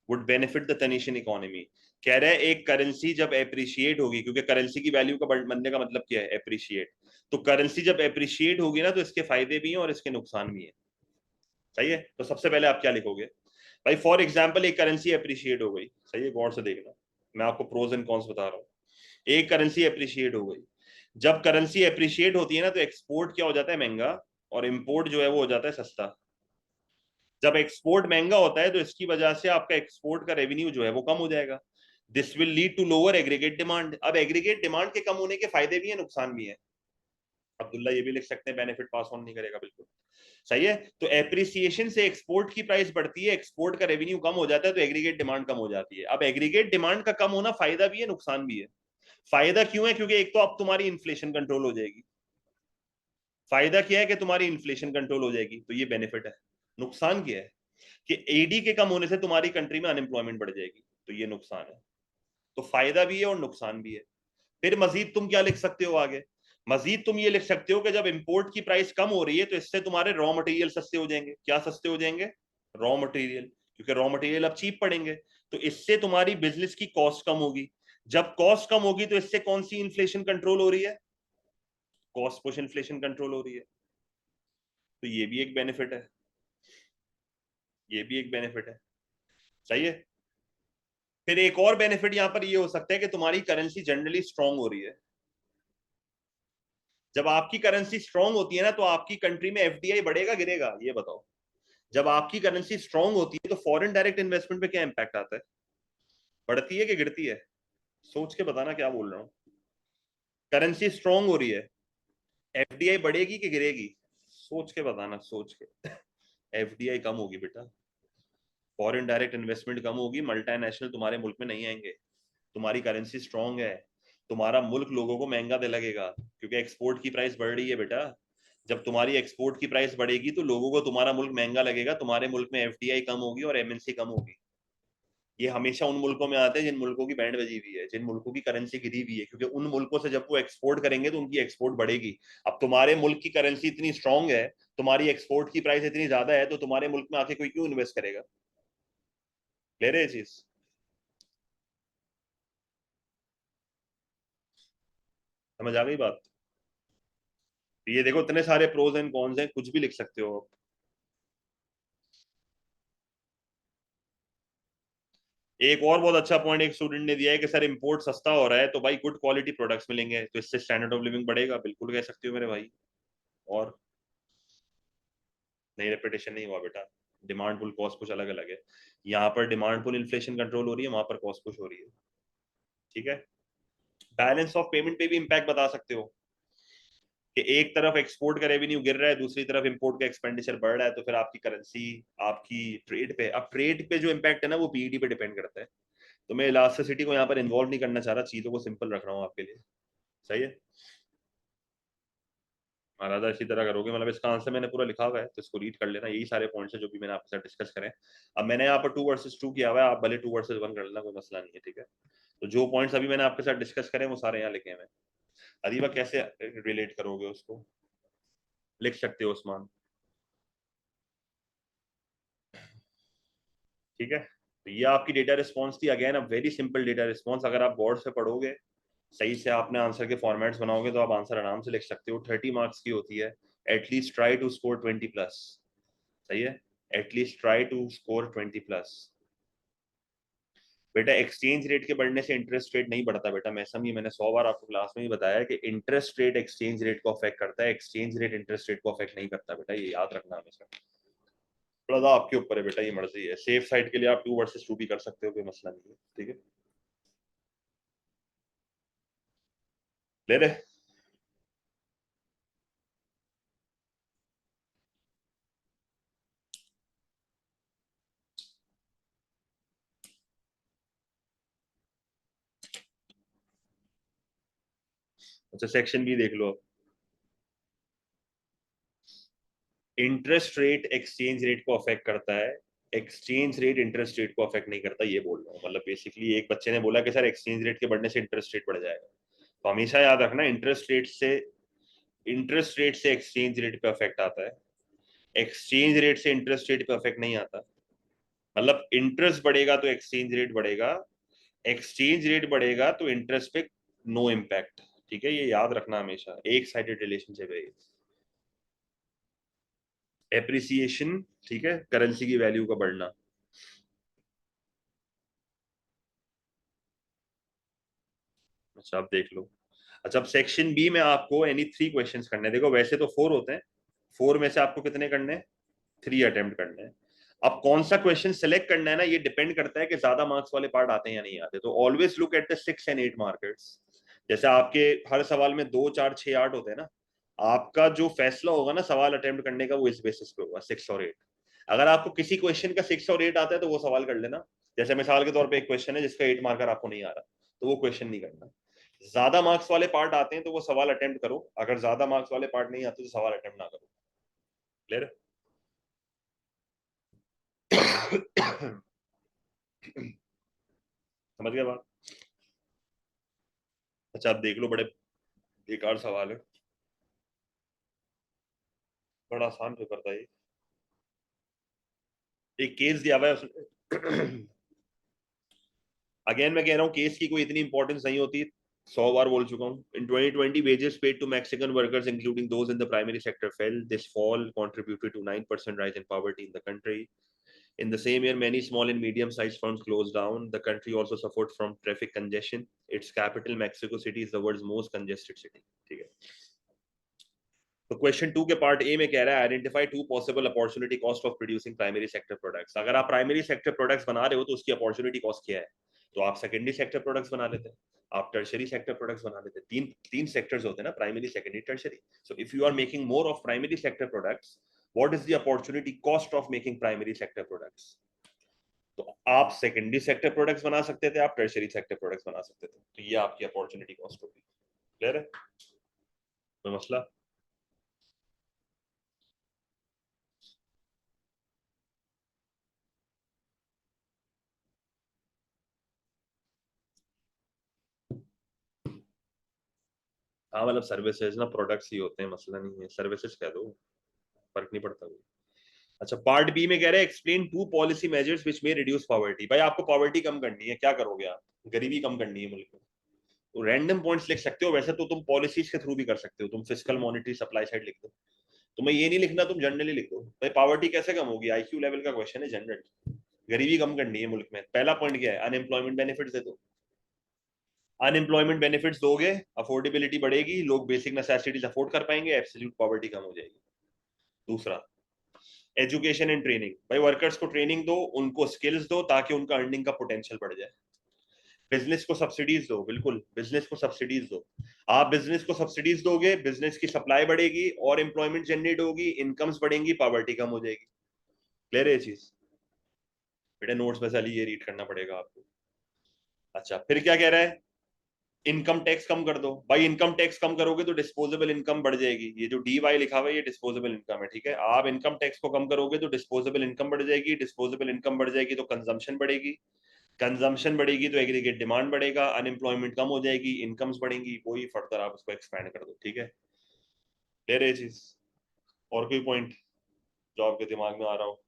would benefit the Tunisian economy. कह रहा है एक करेंसी जब एप्रिशिएट होगी, क्योंकि करेंसी की वैल्यू का बनने का मतलब क्या है? एप्रिशिएट। तो करेंसी जब एप्रिशिएट होगी ना, तो इसके फायदे भी हैं और इसके नुकसान भी हैं। सही है, तो सबसे पहले आप क्या लिखोगे भाई? फॉर एग्जाम्पल, एक करेंसी एप्रिशिएट हो गई, सही है, गौर से देखना, मैं आपको प्रोज एंड कॉन्स बता रहा हूँ। एक करेंसी एप्रिशिएट हो गई। जब करेंसी एप्रिशिएट होती है ना, तो एक्सपोर्ट क्या हो जाता है? महंगा, और इंपोर्ट जो है वो हो जाता है सस्ता। जब एक्सपोर्ट महंगा होता है तो इसकी वजह से आपका एक्सपोर्ट का रेवेन्यू जो है वो कम हो जाएगा। This will lead to lower aggregate demand. अब एग्रीगेट डिमांड के कम होने के फायदे भी हैं, नुकसान भी है। अब्दुल्ला ये भी लिख सकते हैं, बेनिफिट पास ऑन नहीं करेगा, बिल्कुल सही है। तो एप्रिसिएशन से एक्सपोर्ट की प्राइस बढ़ती है, एक्सपोर्ट का रेवेन्यू कम हो जाता है, तो एग्रीगेट डिमांड कम हो जाती है। अब एग्रीगेट डिमांड का कम होना फायदा भी है, नुकसान भी है। फायदा क्यों है? क्योंकि एक तो अब तुम्हारी इन्फ्लेशन कंट्रोल हो जाएगी। फायदा क्या है? कि तुम्हारी इन्फ्लेशन कंट्रोल हो जाएगी, तो ये बेनिफिट है। नुकसान क्या है? कि एडी के कम होने से तुम्हारी कंट्री में अनएम्प्लॉयमेंट बढ़ जाएगी, तो ये नुकसान है। तो फायदा भी है और नुकसान भी है। फिर मजीद तुम क्या लिख सकते हो आगे? मजीद तुम ये लिख सकते हो कि जब इंपोर्ट की प्राइस कम हो रही है तो इससे तुम्हारे रॉ मटेरियल सस्ते हो जाएंगे। क्या सस्ते हो जाएंगे? रॉ मटेरियल, क्योंकि रॉ मटेरियल अब चीप पड़ेंगे, तो इससे तुम्हारी बिजनेस की कॉस्ट कम होगी। जब कॉस्ट कम होगी तो इससे कौन सी इन्फ्लेशन कंट्रोल हो रही है? कॉस्ट पुश इन्फ्लेशन कंट्रोल हो रही है, तो ये भी एक बेनिफिट है, ये भी एक बेनिफिट है। सही है। फिर एक और बेनिफिट यहां पर ये हो सकता है कि तुम्हारी करेंसी जनरली स्ट्रांग हो रही है। जब आपकी करेंसी स्ट्रांग होती है ना, तो आपकी कंट्री में एफडीआई बढ़ेगा गिरेगा, ये बताओ? जब आपकी करेंसी स्ट्रांग होती है तो फॉरेन डायरेक्ट इन्वेस्टमेंट पे क्या इंपैक्ट आता है? बढ़ती है कि गिरती है? सोच के बताना क्या बोल रहा हूँ। करेंसी स्ट्रांग हो रही है, एफडीआई बढ़ेगी कि गिरेगी? सोच के बताना, सोच के। एफडीआई कम होगी बेटा, फॉरेन डायरेक्ट इन्वेस्टमेंट कम होगी, मल्टीनेशनल तुम्हारे मुल्क में नहीं आएंगे। तुम्हारी करेंसी स्ट्रांग है, तुम्हारा मुल्क लोगों को महंगा दे लगेगा, क्योंकि एक्सपोर्ट की प्राइस बढ़ रही है बेटा। जब तुम्हारी एक्सपोर्ट की प्राइस बढ़ेगी तो लोगों को तुम्हारा मुल्क महंगा लगेगा, तुम्हारे मुल्क में एफडीआई कम होगी और एमएनसी कम होगी। ये हमेशा उन मुल्कों में आते हैं जिन मुल्कों की बैंड बजी हुई है, जिन मुल्कों की करेंसी गिरी हुई है, क्योंकि उन मुल्कों से जब वो एक्सपोर्ट करेंगे तो उनकी एक्सपोर्ट बढ़ेगी। अब तुम्हारे मुल्क की करेंसी इतनी स्ट्रांग है, तुम्हारी एक्सपोर्ट की प्राइस इतनी ज्यादा है, तो तुम्हारे मुल्क में आके कोई क्यों इन्वेस्ट करेगा? ले रहे चीज? समझ आ गई बात? ये देखो इतने सारे प्रोज एंड कॉन्स हैं, कुछ भी लिख सकते हो आप। एक और बहुत अच्छा पॉइंट एक स्टूडेंट ने दिया है कि सर इंपोर्ट सस्ता हो रहा है तो भाई गुड क्वालिटी प्रोडक्ट्स मिलेंगे, तो इससे स्टैंडर्ड ऑफ लिविंग बढ़ेगा, बिल्कुल कह सकते हो मेरे भाई। और नहीं, रेपिटेशन नहीं हुआ बेटा। डिमांड पुल कॉस्ट पुश अलग अलग है। यहाँ पर डिमांड पुल इन्फ्लेशन कंट्रोल हो रही है, वहां पर कॉस्ट पुश हो रही है। ठीक है। बैलेंस ऑफ पेमेंट पे भी इम्पैक्ट बता सकते हो कि एक तरफ एक्सपोर्ट का रेवेन्यू गिर रहा है, दूसरी तरफ इंपोर्ट का एक्सपेंडिचर बढ़ रहा है, तो फिर आपकी करेंसी, आपकी ट्रेड पे, अब ट्रेड पे जो इम्पैक्ट है ना वो पीईडी पे डिपेंड करता है। तो मैं इलास्टिसिटी को यहाँ पर इन्वॉल्व नहीं करना चाह रहा, चीजों को सिंपल रख रहा हूँ आपके लिए। सही है। महाराजा इसी तरह करोगे, मतलब इसका आंसर मैंने पूरा लिखा हुआ है, तो इसको रीड कर लेना, यही सारे पॉइंट्स हैं जो भी मैंने आपके साथ डिस्कस करें। अब मैंने यहाँ पर 2 वर्सेस 2 किया हुआ है, आप भले 2 वर्सेस 1 कर लेना, कोई मसला नहीं है, ठीक है। तो जो पॉइंट्स अभी मैंने आपके साथ डिस्कस करें वो सारे यहाँ लिखे हैं। अदीबा कैसे रिलेट करोगे उसको? लिख सकते हो उस्मान। ठीक है। तो ये आपकी डेटा रिस्पॉन्स थी, again a very simple data response. अगर आप बोर्ड से पढ़ोगे, सही से आपने आंसर के फॉर्मेट्स बनाओगे, तो आप आंसर आराम से लिख सकते हो। 30 मार्क्स की होती है। At least try to score 20+। सही है। At least try to score 20+। बेटा एक्सचेंज रेट के बढ़ने से इंटरेस्ट रेट नहीं बढ़ता बेटा, मैं समझी, मैंने 100 बार आपको क्लास में ही बताया कि इंटरेस्ट रेट एक्सचेंज रेट को अफेक्ट करता है, एक्सचेंज रेट इंटरेस्ट रेट को अफेक्ट नहीं करता बेटा, ये याद रखना हमेशा। थोड़ा सा आपके ऊपर है बेटा, ये मर्जी है। सेफ साइड के लिए आप 2 वर्सेस 2 भी कर सकते हो, कोई मसला नहीं है, ठीक है। ले रहे? अच्छा, सेक्शन बी देख लो। इंटरेस्ट रेट एक्सचेंज रेट को अफेक्ट करता है, एक्सचेंज रेट इंटरेस्ट रेट को अफेक्ट नहीं करता, ये बोल रहा हूँ। मतलब बेसिकली एक बच्चे ने बोला कि सर एक्सचेंज रेट के बढ़ने से इंटरेस्ट रेट बढ़ जाएगा, तो हमेशा याद रखना इंटरेस्ट रेट से एक्सचेंज रेट पे अफेक्ट आता है, एक्सचेंज रेट से इंटरेस्ट रेट पे अफेक्ट नहीं आता। मतलब इंटरेस्ट बढ़ेगा तो एक्सचेंज रेट बढ़ेगा, एक्सचेंज रेट बढ़ेगा तो इंटरेस्ट पे नो इम्पैक्ट। ठीक है, ये याद रखना हमेशा, एक साइडेड रिलेशनशिप है ये। एप्रिसिएशन, ठीक है, करेंसी की वैल्यू का बढ़ना। अच्छा आप देख लो। अच्छा, अब सेक्शन बी में आपको एनी 3 क्वेश्चंस करने हैं। देखो वैसे तो 4 होते हैं, 4 में से आपको कितने करने हैं? 3 अटेम्प्ट करने हैं। अब कौन सा क्वेश्चन सेलेक्ट करना है ना, ये डिपेंड करता है कि ज्यादा मार्क्स वाले पार्ट आते हैं या नहीं आते। तो always look at the 6 and 8 markers. जैसे आपके हर सवाल में 2, 4, 6, 8 होते हैं ना, आपका जो फैसला होगा ना सवाल अटेम्प्ट करने का, वो इस बेसिस पे होगा, 6 और 8। अगर आपको किसी क्वेश्चन का 6 और 8 आता है तो वो सवाल कर लेना। जैसे मिसाल के तौर पे एक क्वेश्चन है जिसका 8 मार्कर आपको नहीं आ रहा, तो वो क्वेश्चन नहीं करना। ज्यादा मार्क्स वाले पार्ट आते हैं तो वो सवाल अटेम्प्ट करो, अगर ज्यादा मार्क्स वाले पार्ट नहीं आते तो सवाल अटेम्प्ट ना करो। क्लियर? समझ गया बात? अच्छा आप देख लो, बड़े बेकार सवाल है, बड़ा आसान पेपर था ये। एक केस दिया हुआ है उसने। अगेन मैं कह रहा हूँ केस की कोई इतनी इंपॉर्टेंस नहीं होती, 100 बार बोल चुका हूँ। इन 2020 wages paid to Mexican workers including those in the primary sector fell. This fall contributed to 9% rise in poverty in the country. In the same year, many small and medium-sized firms closed down. The country also suffered from traffic congestion. Its capital, Mexico City, is the world's most congested city. ठीक है। तो क्वेश्चन 2 के पार्ट ए में कह रहा है identify 2 possible opportunity cost of producing primary sector products. अगर आप प्राइमरी सेक्टर प्रोडक्ट्स बना रहे हो तो उसकी अपॉर्चुनिटी कॉस्ट क्या है? तो आप सेकेंडरी सेक्टर प्रोडक्ट्स बना लेते हैं, आप टर्शरी सेक्टर प्रोडक्ट्स बना लेते हैं। तीन तीन सेक्टर्स होते हैं ना, primary, secondary, tertiary. So if you are making more of primary sector products, what is the opportunity cost of making primary sector products? तो आप सेकेंडरी सेक्टर प्रोडक्ट्स बना सकते थे, आप टर्शरी सेक्टर प्रोडक्ट्स बना सकते थे, तो ये आपकी अपॉर्चुनिटी कॉस्ट होगी। क्लियर है? कोई मसला? हाँ मतलब सर्विसेज ना प्रोडक्ट्स ही होते हैं, मसला नहीं है, सर्विसेज कह दो, फर्क नहीं पड़ता कोई। अच्छा पार्ट बी में कह रहे हैं एक्सप्लेन टू पॉलिसी मेजर्स विच में रिड्यूस पॉवर्टी। भाई आपको पॉवर्टी कम करनी है, क्या करोगे आप? गरीबी कम करनी है मुल्क में, तो रैंडम पॉइंट्स लिख सकते हो, वैसे तो तुम पॉलिसीज के थ्रू भी कर सकते हो, तुम फिजिकल मॉनिटरी सप्लाई साइड लिख दो, तुम्हें ये नहीं लिखना, तुम जनरली लिख दो। भाई पॉवर्टी कैसे कम होगी, आईक्यू लेवल का क्वेश्चन है, जनरल। गरीबी कम करनी है मुल्क में, पहला पॉइंट क्या है, अनएम्प्लॉयमेंट बेनिफिट्स दे दो। अनएम्प्लॉयमेंट बेनिफिट्स दोगे, अफोर्डेबिलिटी बढ़ेगी, लोग बेसिक नेसेसिटीज अफोर्ड कर पाएंगे, एब्सोल्यूट पॉवर्टी कम हो जाएगी। दूसरा, एजुकेशन एंड ट्रेनिंग। भाई वर्कर्स को ट्रेनिंग दो, उनको स्किल्स दो, ताकि उनका अर्निंग का पोटेंशियल बढ़ जाए। बिजनेस को सब्सिडीज दो, बिल्कुल बिजनेस को सब्सिडीज दो। आप बिजनेस को सब्सिडीज दोगे, बिजनेस की सप्लाई बढ़ेगी और एम्प्लॉयमेंट जनरेट होगी, इनकम्स बढ़ेंगी, पॉवर्टी कम हो जाएगी। क्लियर है ये चीज? बेटा नोट्स में से ये रीड करना पड़ेगा आपको। अच्छा फिर क्या कह रहा है, इनकम टैक्स कम कर दो। भाई इनकम टैक्स कम करोगे तो डिस्पोजेबल इनकम बढ़ जाएगी, ये जो डी वाई लिखा हुआ है ये डिस्पोजेबल इनकम है, ठीक है। आप इनकम टैक्स को कम करोगे तो डिस्पोजेबल इनकम बढ़ जाएगी, डिस्पोजेबल इनकम बढ़ जाएगी तो कंजम्पशन बढ़ेगी, कंजम्पशन बढ़ेगी तो एग्रीगेट डिमांड बढ़ेगा, अनएम्प्लॉयमेंट कम हो जाएगी, इनकम्स बढ़ेंगी, वही फर्दर आप उसको एक्सपैंड कर दो, ठीक है। क्लियर है चीज? और कोई पॉइंट जो आपके दिमाग में आ रहा हो?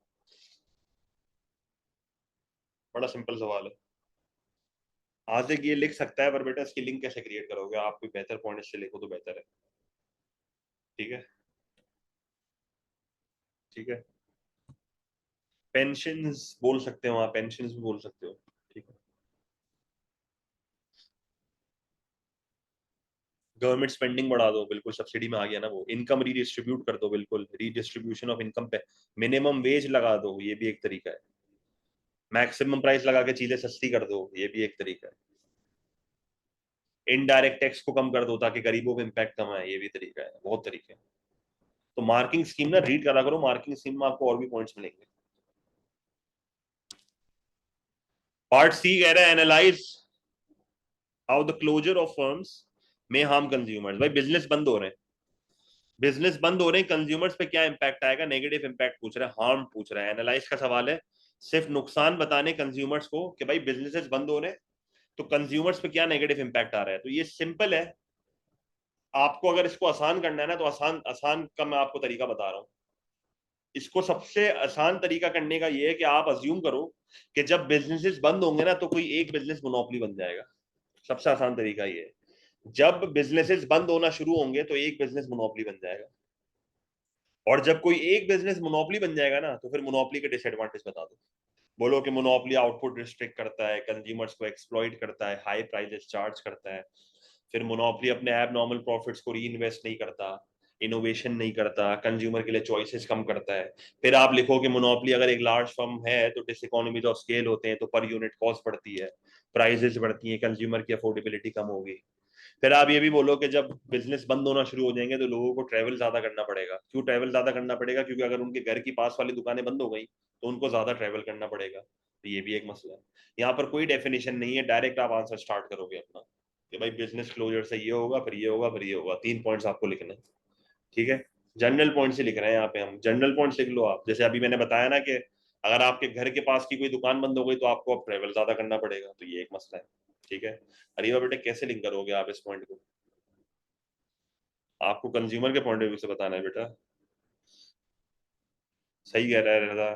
बड़ा सिंपल सवाल है। आज एक ये लिख सकता है, पर बेटा इसकी लिंक कैसे क्रिएट करोगे आप? कोई बेहतर पॉइंट इससे लिखो तो बेहतर है, ठीक है। ठीक है, पेंशन्स बोल सकते हो आप, पेंशन्स भी बोल सकते हो, ठीक है। गवर्नमेंट स्पेंडिंग बढ़ा दो, बिल्कुल सब्सिडी में आ गया ना वो, इनकम रीडिस्ट्रीब्यूट कर दो, बिल्कुल रीडिस्ट्रीब्यूशन ऑफ इनकम पे मिनिमम वेज लगा दो, ये भी एक तरीका है। मैक्सिमम प्राइस लगा के चीजें सस्ती कर दो, ये भी एक तरीका है। इनडायरेक्ट टैक्स को कम कर दो ताकि गरीबों पे इम्पैक्ट कम आए, ये भी तरीका है, बहुत तरीके हैं। तो मार्किंग स्कीम ना रीड करा करो, मार्किंग स्कीम में आपको और भी पॉइंट्स मिलेंगे। पार्ट सी कह रहा है analyse how the closure of firms may harm consumers. भाई बिजनेस बंद हो रहे हैं, बिजनेस बंद हो रहे हैं, कंज्यूमर्स पे क्या इंपैक्ट आएगा, नेगेटिव इंपैक्ट पूछ रहा है, हार्म पूछ रहा है, एनालाइज का सवाल है। सिर्फ नुकसान बताने कंज्यूमर्स को कि भाई बिजनेसेस बंद हो रहे हैं तो कंज्यूमर्स पे क्या नेगेटिव इंपैक्ट आ रहा है, तो ये सिंपल है। आपको अगर इसको आसान करना है ना, तो आसान आसान का मैं आपको तरीका बता रहा हूँ। इसको सबसे आसान तरीका करने का ये है कि आप अज्यूम करो कि जब बिजनेसेस बंद होंगे ना तो कोई एक बिजनेस मोनोपोली बन जाएगा। सबसे आसान तरीका ये है, जब बिजनेसेस बंद होना शुरू होंगे तो एक बिजनेस मोनोपोली बन जाएगा, और जब कोई एक बिजनेस मोनोपोली बन जाएगा ना तो फिर मोनोपोली के डिसएडवांटेज बता दो। बोलो कि मोनोपोली आउटपुट रिस्ट्रिक्ट करता है, कंज्यूमर्स को एक्सप्लॉइट करता है, हाई प्राइसेस चार्ज करता है, फिर मोनोपोली अपने ऐप नॉर्मल प्रॉफिट्स को री इन्वेस्ट नहीं करता, इनोवेशन नहीं करता, कंज्यूमर के लिए चॉइसेस कम करता है। फिर आप लिखो कि मोनोपोली अगर एक लार्ज फर्म है तो डिसइकोनॉमीज ऑफ स्केल होते हैं, तो पर यूनिट कॉस्ट बढ़ती है, प्राइसेस बढ़ती हैं, कंज्यूमर की अफोर्डेबिलिटी कम होगी। फिर आप ये भी बोलो कि जब बिजनेस बंद होना शुरू हो जाएंगे तो लोगों को ट्रैवल ज्यादा करना पड़ेगा। क्यों ट्रैवल ज्यादा करना पड़ेगा? क्योंकि अगर उनके घर की पास वाली दुकानें बंद हो गई तो उनको ज्यादा ट्रैवल करना पड़ेगा, तो ये भी एक मसला है। यहाँ पर कोई डेफिनेशन नहीं है, डायरेक्ट आप आंसर स्टार्ट करोगे अपना कि भाई बिजनेस क्लोजर से ये होगा, फिर ये होगा, फिर ये होगा, 3 पॉइंट्स आपको लिखना है, ठीक है। जनरल पॉइंट से लिख रहे हैं यहाँ पे हम, जनरल पॉइंट्स लिख लो आप। जैसे अभी मैंने बताया ना कि अगर आपके घर के पास की कोई दुकान बंद हो गई तो आपको अब ट्रैवल ज्यादा करना पड़ेगा, तो ये एक मसला है, ठीक है। अरे बेटे कैसे लिंक करोगे आप इस पॉइंट को? आपको कंज्यूमर के पॉइंट ऑफ व्यू से बताना है बेटा। सही कह रहा है रजा।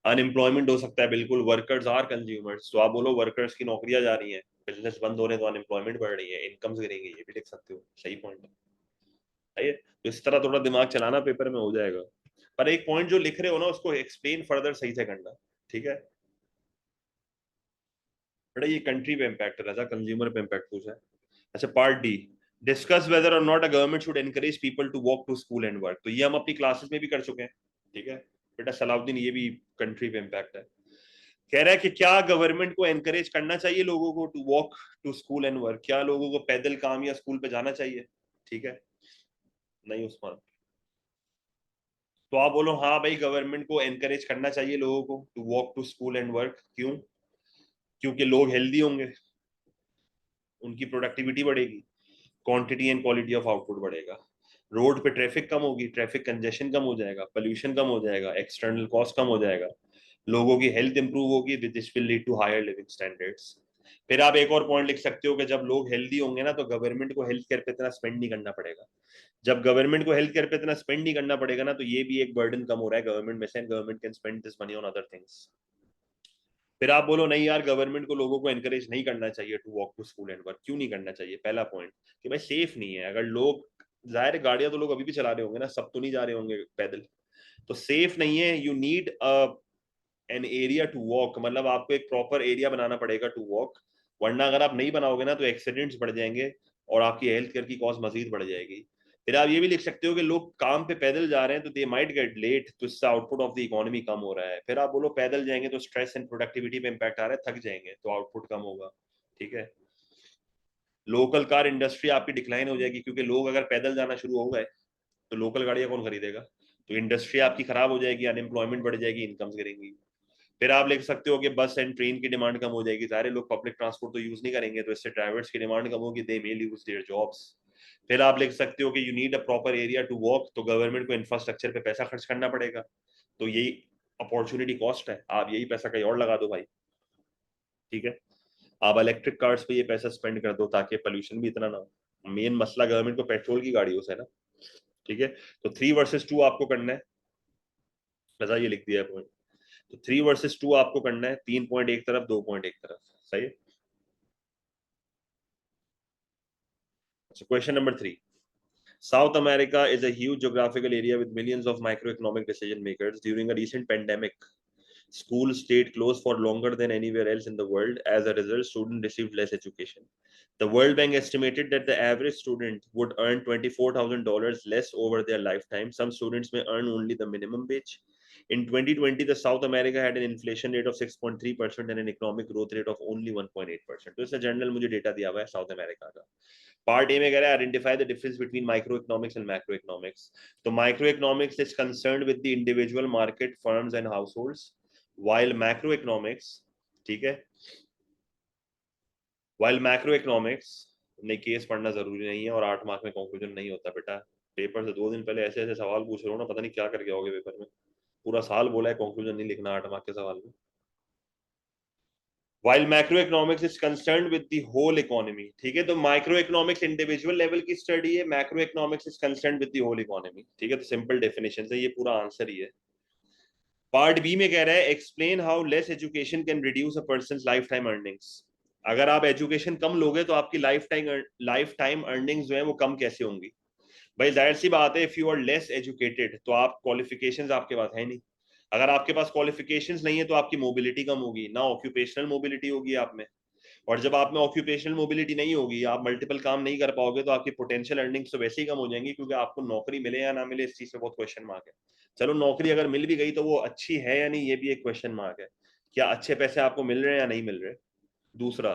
अनएम्प्लॉयमेंट हो सकता है, बिल्कुल, वर्कर्स आर कंज्यूमर्स, तो आप बोलो वर्कर्स की नौकरियां जा रही हैं, बिजनेस बंद हो रहे हैं तो अनएम्प्लॉयमेंट बढ़ रही है, इनकम्स गिरेंगी, ये भी लिख सकते हो, सही पॉइंट है। सही है, तो इस तरह थोड़ा दिमाग चलाना, पेपर में हो जाएगा। पर एक पॉइंट जो लिख रहे हो ना उसको एक्सप्लेन फर्दर सही से करना, ठीक है। बेटा ये कंट्री पे इम्पैक्ट है रजा, कंज्यूमर पे इम्पैक्ट पूछा है। अच्छा part D, discuss whether or not a government should encourage people to walk to school and work. तो ये हम अपनी क्लासेस में भी कर चुके हैं, ठीक है। बेटा सलाउद्दीन ये भी कंट्री पे इम्पैक्ट है। कह रहा है कि क्या गवर्नमेंट को एनकरेज करना चाहिए लोगों को to walk to school and work, क्या लोगों को पैदल काम या स्कूल पे जाना चाहिए, ठीक है। नहीं उस्मान, तो आप बोलो हाँ भाई गवर्नमेंट को एनकरेज करना चाहिए लोगों को to walk to school and work, क्यों? क्योंकि लोग हेल्दी होंगे, उनकी प्रोडक्टिविटी बढ़ेगी, quantity and quality of output बढ़ेगा, रोड पे ट्रैफिक कम होगी, ट्रैफिक कंजेशन कम हो जाएगा, पोल्यूशन कम हो जाएगा, एक्सटर्नल कॉस्ट कम हो जाएगा, लोगों की हेल्थ इंप्रूव होगी, this will lead to higher living standards. फिर आप एक और पॉइंट लिख सकते हो कि जब लोग हेल्दी होंगे ना तो गवर्नमेंट को हेल्थ केयर पे इतना स्पेंड नहीं करना पड़ेगा। जब गवर्नमेंट को हेल्थ केयर पे इतना स्पेंड नहीं करना पड़ेगा ना, तो ये भी एक बर्डन कम हो रहा है गवर्नमेंट में से, government can spend this money on other things. फिर आप बोलो नहीं यार, गवर्नमेंट को लोगों को एनकरेज नहीं करना चाहिए to walk to school and work. क्यों नहीं करना चाहिए? पहला पॉइंट कि भाई सेफ नहीं है। अगर लोग, जाहिर है गाड़ियां तो लोग अभी भी चला रहे होंगे ना, सब तो नहीं जा रहे होंगे पैदल, तो सेफ नहीं है। You need an area to walk, मतलब आपको एक प्रॉपर एरिया बनाना पड़ेगा टू वॉक। वरना अगर आप नहीं बनाओगे ना तो एक्सीडेंट्स बढ़ जाएंगे और आपकी हेल्थ केयर की कॉस्ट मजीद बढ़ जाएगी। फिर आप ये भी लिख सकते हो कि लोग काम पे पैदल जा रहे हैं तो दे माइट गेट लेट, तो इससे आउटपुट ऑफ द इकोनॉमी कम हो रहा है। फिर आप बोलो पैदल जाएंगे तो स्ट्रेस एंड प्रोडक्टिविटी पे इंपैक्ट आ रहा है, थक जाएंगे तो आउटपुट कम होगा। ठीक है। लोकल कार इंडस्ट्री आपकी डिक्लाइन हो जाएगी, क्योंकि लोग अगर पैदल जाना शुरू हो गए तो लोकल गाड़ियां कौन खरीदेगा? तो इंडस्ट्री आपकी खराब हो जाएगी, अनएम्प्लॉयमेंट बढ़ जाएगी, इनकम्स गिरेंगी। फिर आप लिख सकते हो कि बस एंड ट्रेन की डिमांड कम हो जाएगी, सारे लोग पब्लिक ट्रांसपोर्ट तो यूज नहीं करेंगे, तो इससे ड्राइवर्स की डिमांड कम होगी, they may lose their jobs. फिर आप लिख सकते हो कि you need a proper area to walk, तो गवर्नमेंट को इंफ्रास्ट्रक्चर पे पैसा खर्च करना पड़ेगा। तो यही अपॉर्चुनिटी कॉस्ट है, आप यही पैसा कहीं और लगा दो भाई। ठीक है। आप इलेक्ट्रिक कार्स पे ये पैसा स्पेंड कर दो ताकि पोल्यूशन भी इतना ना हो। मेन मसला गवर्नमेंट को पेट्रोल की गाड़ियों से है ना। ठीक है। तो 3 वर्सेस 2 आपको करना है। रजा ये लिख दिया है पॉइंट। तो 3 वर्सेस 2 आपको करना है, 3 पॉइंट एक तरफ, 2 पॉइंट एक तरफ। सही है। Question number 3। South America is a huge geographical area with millions of microeconomic decision makers. During a recent pandemic, schools stayed closed for longer than anywhere else in the world. As a result, students received less education. The World Bank estimated that the average student would earn $24,000 less over their lifetime. Some students may earn only the minimum wage. In 2020, the South America had an inflation rate of 6.3% and an economic growth rate of only 1.8%. तो इससे जनरल मुझे डेटा दिया हुआ है साउथ अमेरिका का। पार्ट ए में कह रहा है identify the difference between micro economics and macro economics. तो micro economics is concerned with the individual market, firms and households, while macroeconomics, ठीक है, while macroeconomics ने केस पढ़ना जरूरी नहीं है और 8 मार्क में कंक्लूजन नहीं होता बेटा। पेपर से 2 दिन पहले ऐसे ऐसे सवाल पूछ रहे हो ना, पता नहीं क्या करके आओगे पेपर में। पूरा साल बोला है कंक्लूजन नहीं लिखना 8 मार्क के सवाल में। While macroeconomics is concerned with the whole economy, ठीक है, तो माइक्रोइकोनॉमिक्स इंडिविजुअल लेवल की स्टडी है, macroeconomics is concerned with the whole economy. ठीक है, तो सिंपल डेफिनेशन है, ये पूरा आंसर ही है। पार्ट बी में कह रहा है explain how less education can reduce a person life time earnings. अगर आप एजुकेशन कम लोगे तो आपकी लाइफ टाइम अर्निंग्स जो है वो कम कैसे होंगी? भाई जाहिर सी बात है, if you are less educated तो आप क्वालिफिकेशंस आपके पास है नहीं। अगर आपके पास क्वालिफिकेशंस नहीं है तो आपकी मोबिलिटी कम होगी ना, ऑक्यूपेशनल मोबिलिटी होगी आप में। और जब आप में ऑक्यूपेशनल मोबिलिटी नहीं होगी, आप मल्टीपल काम नहीं कर पाओगे, तो आपकी पोटेंशियल अर्निंग्स तो वैसे ही कम हो जाएंगी, क्योंकि आपको नौकरी मिले या ना मिले इस चीज पे बहुत क्वेश्चन मार्क है। चलो नौकरी अगर मिल भी गई तो वो अच्छी है या नहीं, ये भी एक क्वेश्चन मार्क है। क्या अच्छे पैसे आपको मिल रहे हैं या नहीं मिल रहे? दूसरा,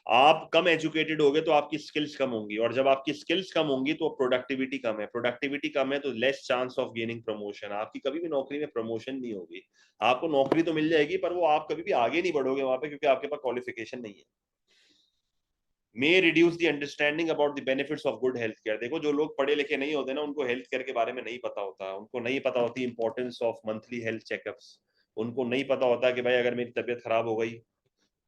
आप कम एजुकेटेड होगे तो आपकी स्किल्स कम होंगी, और जब आपकी स्किल्स कम होंगी तो प्रोडक्टिविटी कम है, प्रोडक्टिविटी कम है तो less chance of gaining promotion. आपकी कभी भी नौकरी में प्रमोशन नहीं होगी। आपको नौकरी तो मिल जाएगी पर वो आप कभी भी आगे नहीं बढ़ोगे वहां पे, क्योंकि आपके पास क्वालिफिकेशन नहीं है। मे reduce the understanding about the benefits of good health care. देखो जो लोग पढ़े लिखे नहीं होते ना, उनको हेल्थ केयर के बारे में नहीं पता होता, उनको नहीं पता होती importance of monthly health checkups. उनको नहीं पता होता कि भाई अगर मेरी तबीयत खराब हो गई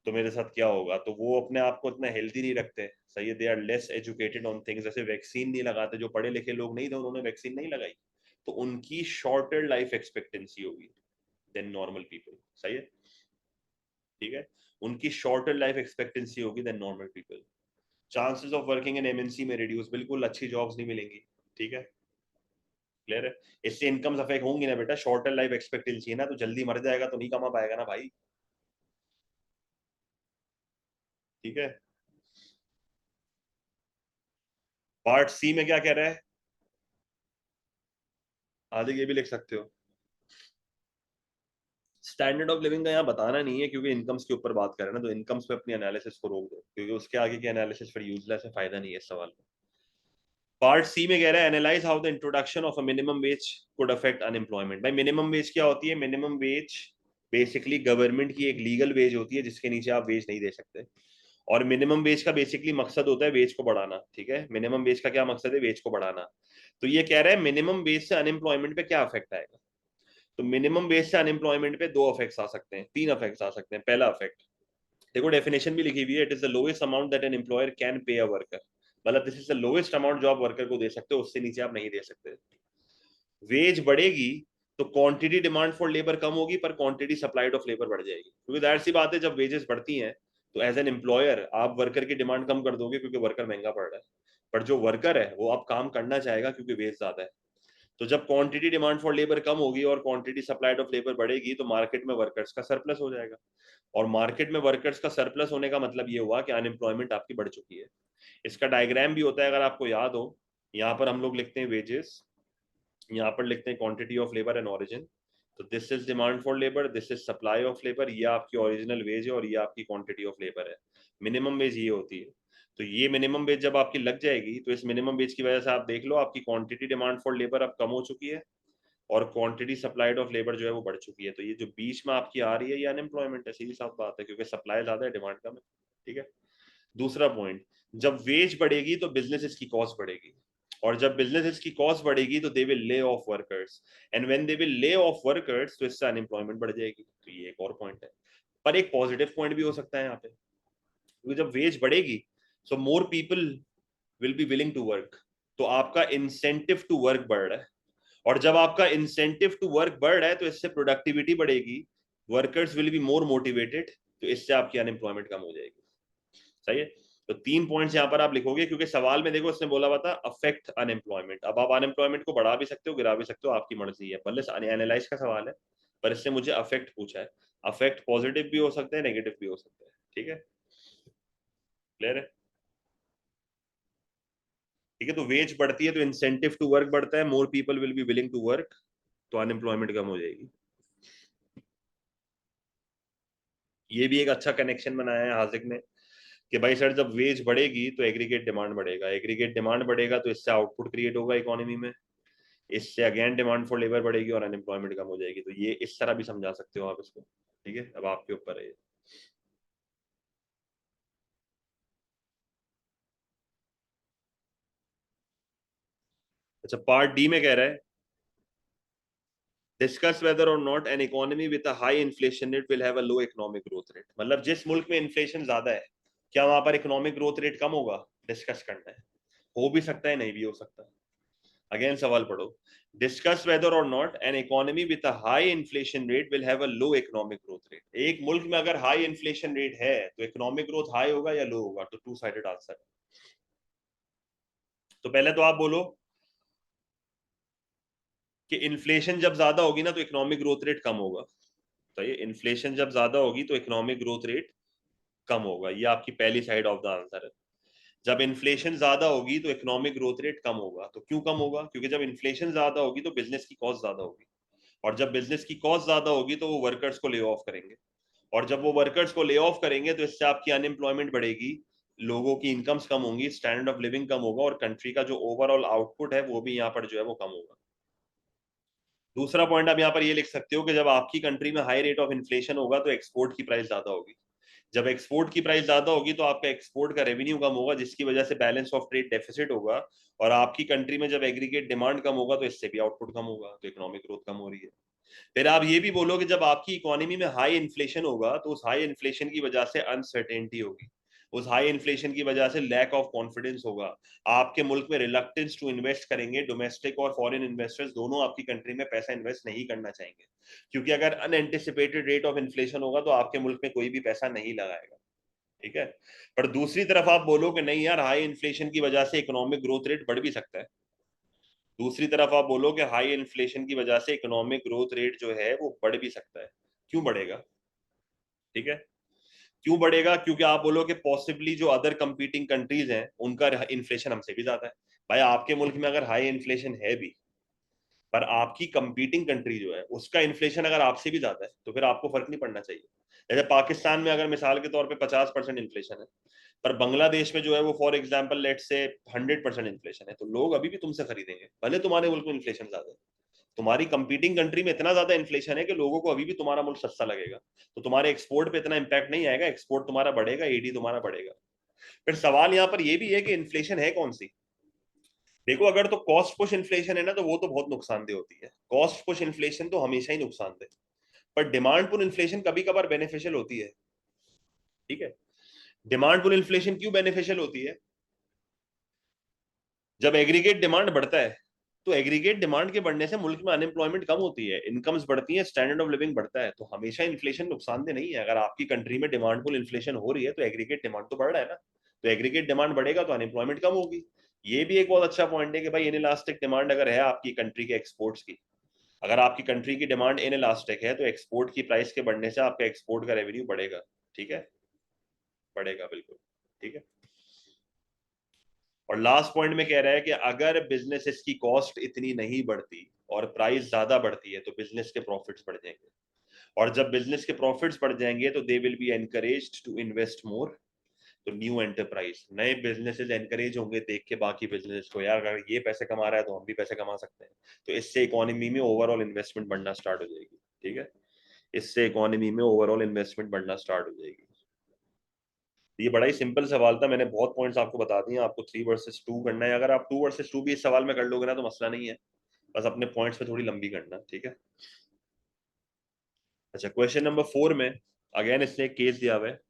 तो मेरे साथ क्या होगा, तो वो अपने आप को इतना हेल्दी नहीं रखते। सही है, they are less educated on things. जैसे वैक्सीन नहीं लगाते, जो पढ़े लिखे लोग नहीं थे उन्होंने वैक्सीन नहीं लगाई, तो उनकी शॉर्टर लाइफ एक्सपेक्टेंसी होगी देन नॉर्मल पीपल। सही है। ठीक है, उनकी शॉर्टर लाइफ एक्सपेक्टेंसी होगी than normal people. Chances of working in MNC में रिड्यूस, बिल्कुल अच्छी जॉब्स नहीं मिलेंगी। ठीक है, क्लियर है। इससे इनकम्स अफेक्ट होंगी ना बेटा, शॉर्टर लाइफ एक्सपेक्टेंसी है ना, तो जल्दी मर जाएगा तो नहीं कमा पाएगा ना भाई। ठीक है। पार्ट सी में क्या कह रहा है? आगे ये भी लिख सकते हो। स्टैंडर्ड ऑफ लिविंग का यहाँ बताना नहीं है, क्योंकि इनकम्स के ऊपर बात कर रहे हैं ना, तो इनकम्स पे अपनी एनालिसिस को रोक दो, क्योंकि उसके आगे की एनालिसिस फिर यूजलेस है, फायदा नहीं है इस सवाल में। पार्ट सी में कह रहा है analyse how the introduction of a minimum wage could affect unemployment. भाई मिनिमम वेज क्या होती है? मिनिमम वेज बेसिकली गवर्नमेंट की एक लीगल वेज होती है, जिसके नीचे आप वेज नहीं दे सकते। और मिनिमम वेज का बेसिकली मकसद होता है वेज को बढ़ाना। ठीक है, मिनिमम वेज का क्या मकसद है? वेज को बढ़ाना। तो ये कह रहा है मिनिमम वेज से अनएम्प्लॉयमेंट पे क्या अफेक्ट आएगा। तो मिनिमम वेज से अनएम्प्लॉयमेंट पे दो इफेक्ट्स आ सकते हैं, तीन इफेक्ट्स आ सकते हैं। पहला इफेक्ट देखो, डेफिनेशन भी लिखी हुई है, it is the lowest amount that an employer can pay a worker, मतलब this is the lowest amount जो आप वर्कर को दे सकते हो, उससे नीचे आप नहीं दे सकते। वेज बढ़ेगी तो क्वांटिटी डिमांड फॉर लेबर कम होगी, पर क्वांटिटी सप्लाइड ऑफ लेबर बढ़ जाएगी, क्योंकि जाहिर सी बात है जब वेजेस बढ़ती हैं तो एज एन एम्प्लॉयर आप वर्कर की डिमांड कम कर दोगे क्योंकि वर्कर महंगा पड़ रहा है, पर जो वर्कर है वो अब काम करना चाहेगा क्योंकि वेज ज्यादा है। तो जब क्वांटिटी डिमांड फॉर लेबर कम होगी और क्वांटिटी सप्लाइड ऑफ लेबर बढ़ेगी तो मार्केट में वर्कर्स का सरप्लस हो जाएगा, और मार्केट में वर्कर्स का सरप्लस होने का मतलब ये हुआ कि अनएम्प्लॉयमेंट आपकी बढ़ चुकी है। इसका डायग्राम भी होता है, अगर आपको याद हो, यहाँ पर हम लोग लिखते हैं वेजेस, यहाँ पर लिखते हैं quantity of labour and origin, तो this is demand for labour, this is supply of labour, ये आपकी ओरिजिनल वेज है और ये आपकी क्वांटिटी ऑफ लेबर है। मिनिमम वेज ये होती है। तो ये मिनिमम वेज जब आपकी लग जाएगी तो इस मिनिमम वेज की वजह से आप देख लो आपकी क्वांटिटी डिमांड फॉर लेबर अब कम हो चुकी है और क्वांटिटी सप्लाइड ऑफ लेबर जो है वो बढ़ चुकी है। तो ये जो बीच में आपकी आ रही है ये अनएम्प्लॉयमेंट है, सीधी साफ बात है, क्योंकि सप्लाई ज्यादा है, डिमांड कम है। ठीक है। दूसरा पॉइंट, जब वेज बढ़ेगी तो बिजनेस की कॉस्ट बढ़ेगी, और जब बिजनेस की कॉस्ट बढ़ेगी तो they will lay off workers, and when they will lay off workers तो इससे अनएम्प्लॉयमेंट बढ़ जाएगी। तो ये एक और पॉइंट है, पर एक पॉजिटिव पॉइंट भी हो सकता है यहाँ पे, क्योंकि जब वेज बढ़ेगी so more people will be willing to work, तो आपका इंसेंटिव टू वर्क बढ़ रहा है, और जब आपका इंसेंटिव टू वर्क बढ़ रहा है तो इससे प्रोडक्टिविटी बढ़ेगी, workers will be more motivated, तो इससे आपकी अनएम्प्लॉयमेंट कम हो जाएगी। सही है। तो तीन पॉइंट्स यहाँ पर आप लिखोगे, क्योंकि सवाल में देखो उसने बोला हुआ था अफेक्ट अनएम्प्लॉयमेंट, अब आप अनएम्प्लॉयमेंट को बढ़ा भी सकते हो गिरा भी सकते हो, आपकी मर्जी है, भले एनालाइज का सवाल है, पर इससे मुझे अफेक्ट पूछा है। अफेक्ट पॉजिटिव भी हो सकते हैं, नेगेटिव भी हो सकते हैं। ठीक है, क्लियर है। ठीक है, तो वेज बढ़ती है तो इंसेंटिव टू वर्क बढ़ता है, more people will be willing to work, तो अनएम्प्लॉयमेंट कम हो जाएगी। ये भी एक अच्छा कनेक्शन बनाया है हाजिक ने कि भाई सर जब वेज बढ़ेगी तो एग्रीगेट डिमांड बढ़ेगा, एग्रीगेट डिमांड बढ़ेगा तो इससे आउटपुट क्रिएट होगा इकोनॉमी में, इससे अगेन डिमांड फॉर लेबर बढ़ेगी और अनएम्प्लॉयमेंट कम हो जाएगी। तो ये इस तरह भी समझा सकते हो आप इसको। ठीक है, अब आपके ऊपर है ये। अच्छा, पार्ट डी में कह रहा है discuss whether or not an economy with a high inflation rate will have a low economic growth rate, मतलब जिस मुल्क में इन्फ्लेशन ज्यादा है क्या वहां पर इकोनॉमिक ग्रोथ रेट कम होगा, डिस्कस करना है। हो भी सकता है, नहीं भी हो सकता। अगेन सवाल पढ़ो, discuss whether or not an economy with a high inflation rate will have a low economic growth rate, एक मुल्क में अगर हाई इन्फ्लेशन रेट है तो इकोनॉमिक ग्रोथ हाई होगा या लो होगा, तो टू साइडेड आंसर। तो पहले तो आप बोलो कि इन्फ्लेशन जब ज्यादा होगी ना तो इकोनॉमिक ग्रोथ रेट कम होगा, तो ये इन्फ्लेशन जब ज्यादा होगी तो इकोनॉमिक ग्रोथ रेट कम होगा, ये आपकी पहली साइड ऑफ द आंसर है। जब इन्फ्लेशन ज्यादा होगी तो इकोनॉमिक ग्रोथ रेट कम होगा, तो क्यों कम होगा, क्योंकि जब इन्फ्लेशन ज्यादा होगी तो बिजनेस की कॉस्ट ज्यादा होगी, और जब बिजनेस की कॉस्ट ज्यादा होगी तो वो वर्कर्स को ले ऑफ करेंगे, और जब वो वर्कर्स को ले ऑफ करेंगे तो इससे आपकी अनएम्प्लॉयमेंट बढ़ेगी, लोगों की इनकम्स कम होंगी, स्टैंडर्ड ऑफ लिविंग कम होगा, और कंट्री का जो ओवरऑल आउटपुट है वो भी यहाँ पर जो है वो कम होगा। दूसरा पॉइंट आप यहाँ पर ये लिख सकते हो कि जब आपकी कंट्री में हाई रेट ऑफ इन्फ्लेशन होगा तो एक्सपोर्ट की प्राइस ज्यादा होगी, जब एक्सपोर्ट की प्राइस ज्यादा होगी तो आपका एक्सपोर्ट का रेवेन्यू कम होगा, जिसकी वजह से बैलेंस ऑफ ट्रेड डेफिसिट होगा, और आपकी कंट्री में जब एग्रीगेट डिमांड कम होगा तो इससे भी आउटपुट कम होगा, तो इकोनॉमिक ग्रोथ कम हो रही है। फिर आप ये भी बोलो कि जब आपकी इकोनॉमी में हाई इन्फ्लेशन होगा तो उस हाई इन्फ्लेशन की वजह से अनसर्टेनिटी होगी, उस हाई इन्फ्लेशन की वजह से लैक ऑफ कॉन्फिडेंस होगा, आपके मुल्क में रिलक्टेंस टू इन्वेस्ट करेंगे, डोमेस्टिक और फॉरेन इन्वेस्टर्स दोनों आपकी कंट्री में पैसा इन्वेस्ट नहीं करना चाहेंगे, क्योंकि अगर अनएंटिसिपेटेड रेट ऑफ इन्फ्लेशन होगा तो आपके मुल्क में कोई भी पैसा नहीं लगाएगा। ठीक है, पर दूसरी तरफ आप बोलो कि नहीं यार हाई इन्फ्लेशन की वजह से इकोनॉमिक ग्रोथ रेट बढ़ भी सकता है, दूसरी तरफ आप बोलो कि हाई इन्फ्लेशन की वजह से इकोनॉमिक ग्रोथ रेट जो है वो बढ़ भी सकता है, क्यों बढ़ेगा। ठीक है, क्यों बढ़ेगा, क्योंकि आप बोलो कि पॉसिबली जो अदर कंपीटिंग कंट्रीज हैं उनका इन्फ्लेशन हमसे भी ज्यादा है। भाई आपके मुल्क में अगर हाई इन्फ्लेशन है भी, पर आपकी कंपीटिंग कंट्री जो है उसका इन्फ्लेशन अगर आपसे भी ज्यादा है तो फिर आपको फर्क नहीं पड़ना चाहिए। जैसे पाकिस्तान में अगर मिसाल के तौर पे 50% इन्फ्लेशन है, पर बांग्लादेश में जो है वो फॉर एग्जाम्पल लेट से 100% इन्फ्लेशन है, तो लोग अभी भी तुमसे खरीदेंगे भले तुम्हारे मुल्क में इन्फ्लेशन ज्यादा है। तुम्हारी कंपीटिंग कंट्री में इतना ज्यादा इन्फ्लेशन है कि लोगों को अभी भी तुम्हारा मुल्क सस्ता लगेगा, तो तुम्हारे एक्सपोर्ट पे इतना इंपैक्ट नहीं आएगा, एक्सपोर्ट तुम्हारा बढ़ेगा, ईडी तुम्हारा बढ़ेगा। फिर सवाल यहाँ पर यह भी है कि इन्फ्लेशन है कौन सी, देखो अगर तो कॉस्ट पुश इन्फ्लेशन है ना, तो वो तो बहुत नुकसानदेह होती है। कॉस्ट पुश इन्फ्लेशन तो हमेशा ही नुकसानदेह, पर डिमांड पुल इन्फ्लेशन कभी कभार बेनिफिशियल होती है। ठीक है, डिमांड पुल इन्फ्लेशन क्यों बेनिफिशियल होती है? जब एग्रीगेट डिमांड बढ़ता है, तो एग्रीगेट डिमांड के बढ़ने से मुल्क में अनएम्प्लॉयमेंट कम होती है, इनकम्स बढ़ती है, स्टैंडर्ड ऑफ लिविंग बढ़ता है। तो हमेशा इन्फ्लेशन नुकसानदेह नहीं है। अगर आपकी कंट्री में डिमांड पुल इन्फ्लेशन हो रही है, तो एग्रीगेट डिमांड तो बढ़ रहा है ना, तो एग्रीगेट डिमांड बढ़ेगा तो अनएम्प्लॉयमेंट कम होगी। ये भी एक बहुत अच्छा पॉइंट है कि भाई इनइलास्टिक डिमांड अगर है आपकी कंट्री के एक्सपोर्ट्स की, अगर आपकी कंट्री की डिमांड इनइलास्टिक है, तो एक्सपोर्ट की प्राइस के बढ़ने से आपका एक्सपोर्ट का रेवेन्यू बढ़ेगा। ठीक है, बढ़ेगा बिल्कुल। ठीक है, और लास्ट पॉइंट में कह रहा है कि अगर बिजनेसेस की कॉस्ट इतनी नहीं बढ़ती और प्राइस ज्यादा बढ़ती है, तो बिजनेस के प्रॉफिट्स बढ़ जाएंगे, और जब बिजनेस के प्रॉफिट्स बढ़ जाएंगे तो they will be encouraged to invest more. तो न्यू एंटरप्राइज, नए बिजनेसेस एनकरेज होंगे देख के बाकी बिजनेस को, यार अगर ये पैसे कमा रहा है तो हम भी पैसे कमा सकते हैं। तो इससे इकोनॉमी में ओवरऑल इन्वेस्टमेंट बढ़ना स्टार्ट हो जाएगी। ठीक है, इससे इकोनॉमी में ओवरऑल इन्वेस्टमेंट बढ़ना स्टार्ट हो जाएगी। ये बड़ा ही सिंपल सवाल था, मैंने बहुत पॉइंट्स आपको बता दिए। आपको 3 वर्सेस 2 करना है, अगर आप 2 वर्सेस 2 भी इस सवाल में कर लोगे ना तो मसला नहीं है, बस अपने पॉइंट्स पे थोड़ी लंबी करना। ठीक है, अच्छा क्वेश्चन नंबर 4 में अगेन इसने एक केस दिया हुआ है।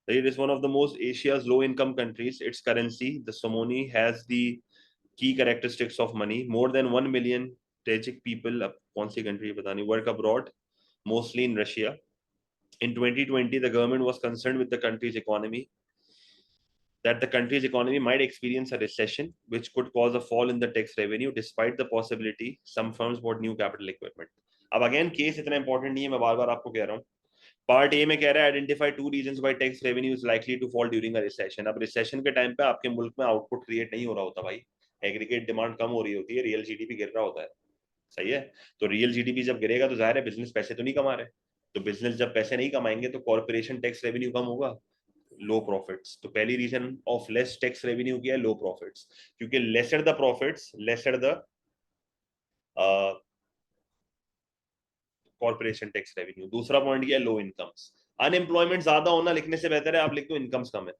It is one of the most Asia's low income countries. Its currency, the Somoni, has the key characteristics of money. More than 1 million Tajik people, अब कौन सी country है पता नहीं, work abroad, mostly in Russia. In 2020, the government was concerned with the country's economy, that the country's economy might experience a recession, which could cause a fall in the tax revenue. Despite the possibility, some firms bought new capital equipment. अब अगेन केस इतना इंपॉर्टेंट नहीं है, मैं बार बार आपको कह रहा हूँ। पार्ट ए में कह रहा है identify 2 reasons why tax revenue is likely to fall during a recession. अब रिसेशन के टाइम पे आपके मुल्क में आउटपुट क्रिएट नहीं हो रहा होता भाई, एग्रीगेट डिमांड कम हो रही होती है, रियल जीडीपी गिर रहा होता है। सही है, तो रियल जीडीपी जब गिरेगा तो जाहिर है बिजनेस पैसे तो नहीं कमा रहे, तो बिजनेस जब पैसे नहीं कमाएंगे तो कॉर्पोरेशन टैक्स रेवेन्यू कम होगा, लो प्रॉफिट्स। तो पहली reason of less tax revenue क्या है? लो प्रॉफिट्स, क्योंकि lesser the profits lesser the corporation tax revenue. दूसरा पॉइंट क्या है? लो इनकम्स। अनएम्प्लॉयमेंट ज्यादा होना लिखने से बेहतर है आप लिख दो इनकम्स कम है।